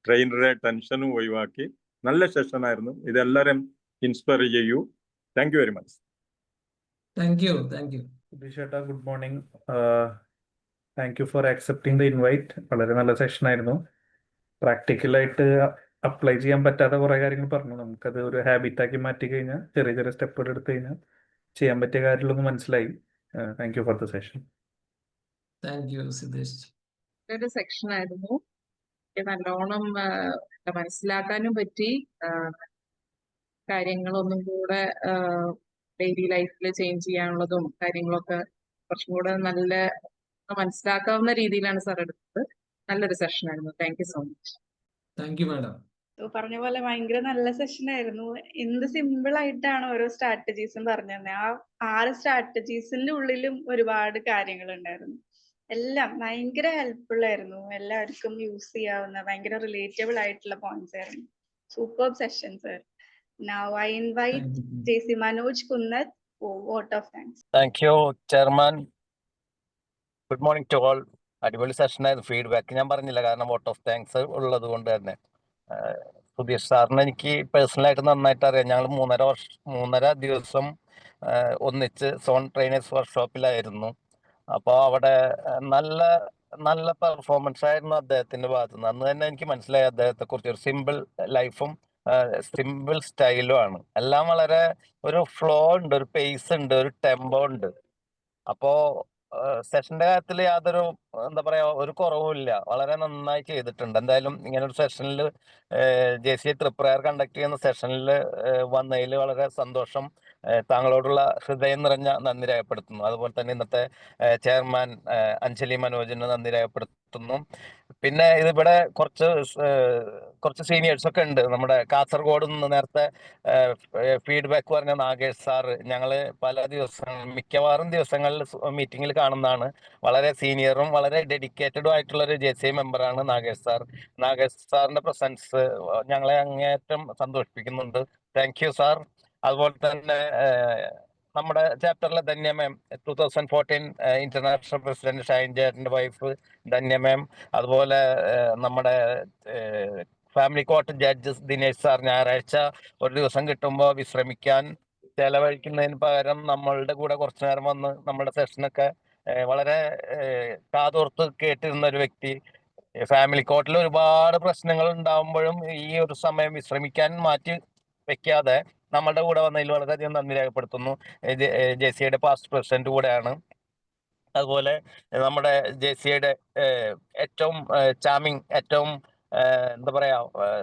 ട്രെയിനറെ ടെൻഷനും ഒഴിവാക്കി നല്ല സെഷൻ ആയിരുന്നു. ഇതെല്ലാവരും ഇൻസ്പയർ ചെയ്യൂ. Thank you very much. Thank you. സുധീഷേട്ടാ, good morning. Thank you for accepting the invite. വളരെ നല്ല സെഷൻ ആയിരുന്നു. പ്രാക്ടിക്കലായിട്ട് അപ്ലൈ ചെയ്യാൻ പറ്റാത്ത കുറെ കാര്യങ്ങൾ പറഞ്ഞു. നമുക്കത് ഒരു ഹാബിറ്റാക്കി മാറ്റി കഴിഞ്ഞാൽ, ചെറിയ ചെറിയ സ്റ്റെപ്പുകൾ എടുത്തു കഴിഞ്ഞാൽ ചെയ്യാൻ പറ്റിയ കാര്യങ്ങളൊന്നും മനസ്സിലായി. Thank you for the session. Thank you Siddhesh. ഒരു സെക്ഷൻ ആയിരുന്നു. നല്ലോണം മനസ്സിലാക്കാനും പറ്റി. കാര്യങ്ങളൊന്നും കൂടെ ഡെയിലി ലൈഫിൽ ചേഞ്ച് ചെയ്യാനുള്ളതും കാര്യങ്ങളൊക്കെ കുറച്ചും കൂടെ നല്ല മനസ്സിലാക്കാവുന്ന രീതിയിലാണ് സാർ എടുത്തത്. നല്ലൊരു സെഷൻ ആയിരുന്നു. Thank you so much. Thank you madam. പറഞ്ഞ പോലെ ഭയങ്കര നല്ല സെഷൻ ആയിരുന്നു. എന്ത് സിമ്പിൾ ആയിട്ടാണ് ഓരോ സ്ട്രാറ്റജീസും പറഞ്ഞു തന്നെ. ആ 6 സ്ട്രാറ്റജീസിന്റെ ഉള്ളിലും ഒരുപാട് കാര്യങ്ങൾ ഉണ്ടായിരുന്നു. എല്ലാം ഭയങ്കര ഹെൽപ്ഫുൾ ആയിരുന്നു. എല്ലാവർക്കും യൂസ് ചെയ്യാവുന്ന ഭയങ്കര റിലേറ്റബിൾ ആയിട്ടുള്ള പോയിന്റ്സ് ആയിരുന്നു. Super session sir. Now I invite JC Manoj Kunnat for vote of thanks. Thank you, Chairman. Good morning to all. അടിപൊളി സെഷനായിരുന്നു. ഫീഡ്ബാക്ക് ഞാൻ പറഞ്ഞില്ല, കാരണം വോട്ട് ഓഫ് താങ്ക്സ് ഉള്ളത് കൊണ്ട് തന്നെ. സുധീഷ് സാറിന് എനിക്ക് പേഴ്സണലായിട്ട് നന്നായിട്ട് അറിയാം. ഞങ്ങൾ 3.5 ദിവസം ഒന്നിച്ച് സോൺ ട്രെയിനേഴ്സ് വർക്ക്ഷോപ്പിലായിരുന്നു. അപ്പോൾ അവിടെ നല്ല പെർഫോമൻസ് ആയിരുന്നു അദ്ദേഹത്തിന്റെ ഭാഗത്തു നിന്ന്. അന്ന് തന്നെ എനിക്ക് മനസ്സിലായി അദ്ദേഹത്തെ കുറിച്ച്. ഒരു സിമ്പിൾ ലൈഫും സിമ്പിൾ സ്റ്റൈലും ആണ്. എല്ലാം വളരെ ഒരു ഫ്ലോ ഉണ്ട്, ഒരു പേസ് ഉണ്ട്, ഒരു ടെമ്പോ ഉണ്ട്. അപ്പോ സെഷന്റെ കാര്യത്തിൽ യാതൊരു എന്താ പറയാ ഒരു കുറവുമില്ല. വളരെ നന്നായി ചെയ്തിട്ടുണ്ട്. എന്തായാലും ഇങ്ങനെ ഒരു സെഷനിൽ JCA ട്രിപ്രയർ കണ്ടക്ട് ചെയ്യുന്ന സെഷനിൽ വന്നതിൽ വളരെ സന്തോഷം. താങ്കളോടുള്ള ഹൃദയം നിറഞ്ഞ നന്ദി രേഖപ്പെടുത്തുന്നു. അതുപോലെ തന്നെ ഇന്നത്തെ ചെയർമാൻ അഞ്ജലി മനോജിന് നന്ദി രേഖപ്പെടുത്തുന്നു. പിന്നെ ഇതിവിടെ കുറച്ച് സീനിയേഴ്സ് ഒക്കെ ഉണ്ട്. നമ്മുടെ കാസർഗോഡ് നിന്ന് നേരത്തെ ഫീഡ്ബാക്ക് പറഞ്ഞ നാഗേഷ് സാറ്, ഞങ്ങള് മിക്കവാറും ദിവസങ്ങളിൽ മീറ്റിംഗിൽ കാണുന്നതാണ്. വളരെ സീനിയറും വളരെ ഡെഡിക്കേറ്റഡും ആയിട്ടുള്ള ഒരു JCA മെമ്പറാണ് നാഗേഷ് സാർ. നാഗേഷ് സാറിന്റെ പ്രസൻസ് ഞങ്ങളെ അങ്ങേയറ്റം സന്തോഷിപ്പിക്കുന്നുണ്ട്. Thank you sir. അതുപോലെ തന്നെ നമ്മുടെ ചാപ്റ്ററിലെ Dhanya ma'am, 2014 international president Shine ജേട്ടന്റെ വൈഫ് ധന്യ മാം, അതുപോലെ നമ്മുടെ family court judge Dinesh sir, ഞായറാഴ്ച ഒരു ദിവസം കിട്ടുമ്പോൾ വിശ്രമിക്കാൻ ചെലവഴിക്കുന്നതിന് പകരം നമ്മളുടെ കൂടെ കുറച്ചു നേരം വന്ന് നമ്മുടെ സെഷനൊക്കെ വളരെ കാതോർത്ത് കേട്ടിരുന്ന ഒരു വ്യക്തി. ഫാമിലി കോർട്ടിൽ ഒരുപാട് പ്രശ്നങ്ങൾ ഉണ്ടാകുമ്പോഴും ഈ ഒരു സമയം വിശ്രമിക്കാൻ മാറ്റി വെക്കാതെ നമ്മളുടെ കൂടെ വന്നതിൽ വളരെയധികം നന്ദി രേഖപ്പെടുത്തുന്നു. JCAയുടെ പാസ്റ്റ് പ്രസിഡന്റ് കൂടെയാണ്. അതുപോലെ നമ്മുടെ JCAയുടെ ഏറ്റവും ചാമിങ്, ഏറ്റവും എന്താ പറയാ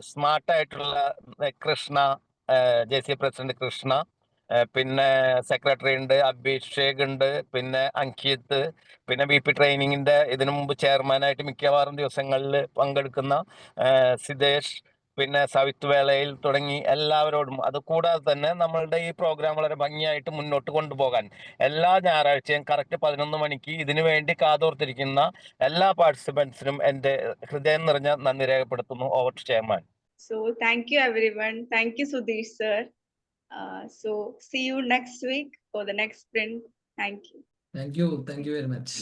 സ്മാർട്ടായിട്ടുള്ള കൃഷ്ണ, JCA പ്രസിഡന്റ് കൃഷ്ണ, പിന്നെ സെക്രട്ടറി ഉണ്ട് അഭിഷേക് ഉണ്ട്, പിന്നെ അങ്കിത്, പിന്നെ BP ട്രെയിനിങ്ങിന്റെ ഇതിനു മുമ്പ് ചെയർമാനായിട്ട് മിക്കവാറും ദിവസങ്ങളിൽ പങ്കെടുക്കുന്ന സിദ്ധേഷ്, പിന്നെ സവിത്ത് വേളയിൽ തുടങ്ങി എല്ലാവരോടും. അതുകൂടാതെ തന്നെ നമ്മളുടെ ഈ പ്രോഗ്രാം വളരെ ഭംഗിയായിട്ട് മുന്നോട്ട് കൊണ്ടുപോകാൻ എല്ലാ ഞായറാഴ്ചയും കറക്റ്റ് 11 മണിക്ക് ഇതിനു വേണ്ടി കാതോർത്തിരിക്കുന്ന എല്ലാ പാർട്ടിസിപ്പൻസിനും എൻ്റെ ഹൃദയം നിറഞ്ഞ നന്ദി രേഖപ്പെടുത്തുന്നു. Over to chairman. So thank you everyone. Thank you Sudesh sir. So see you next week for the next sprint. Thank you. Thank you very much.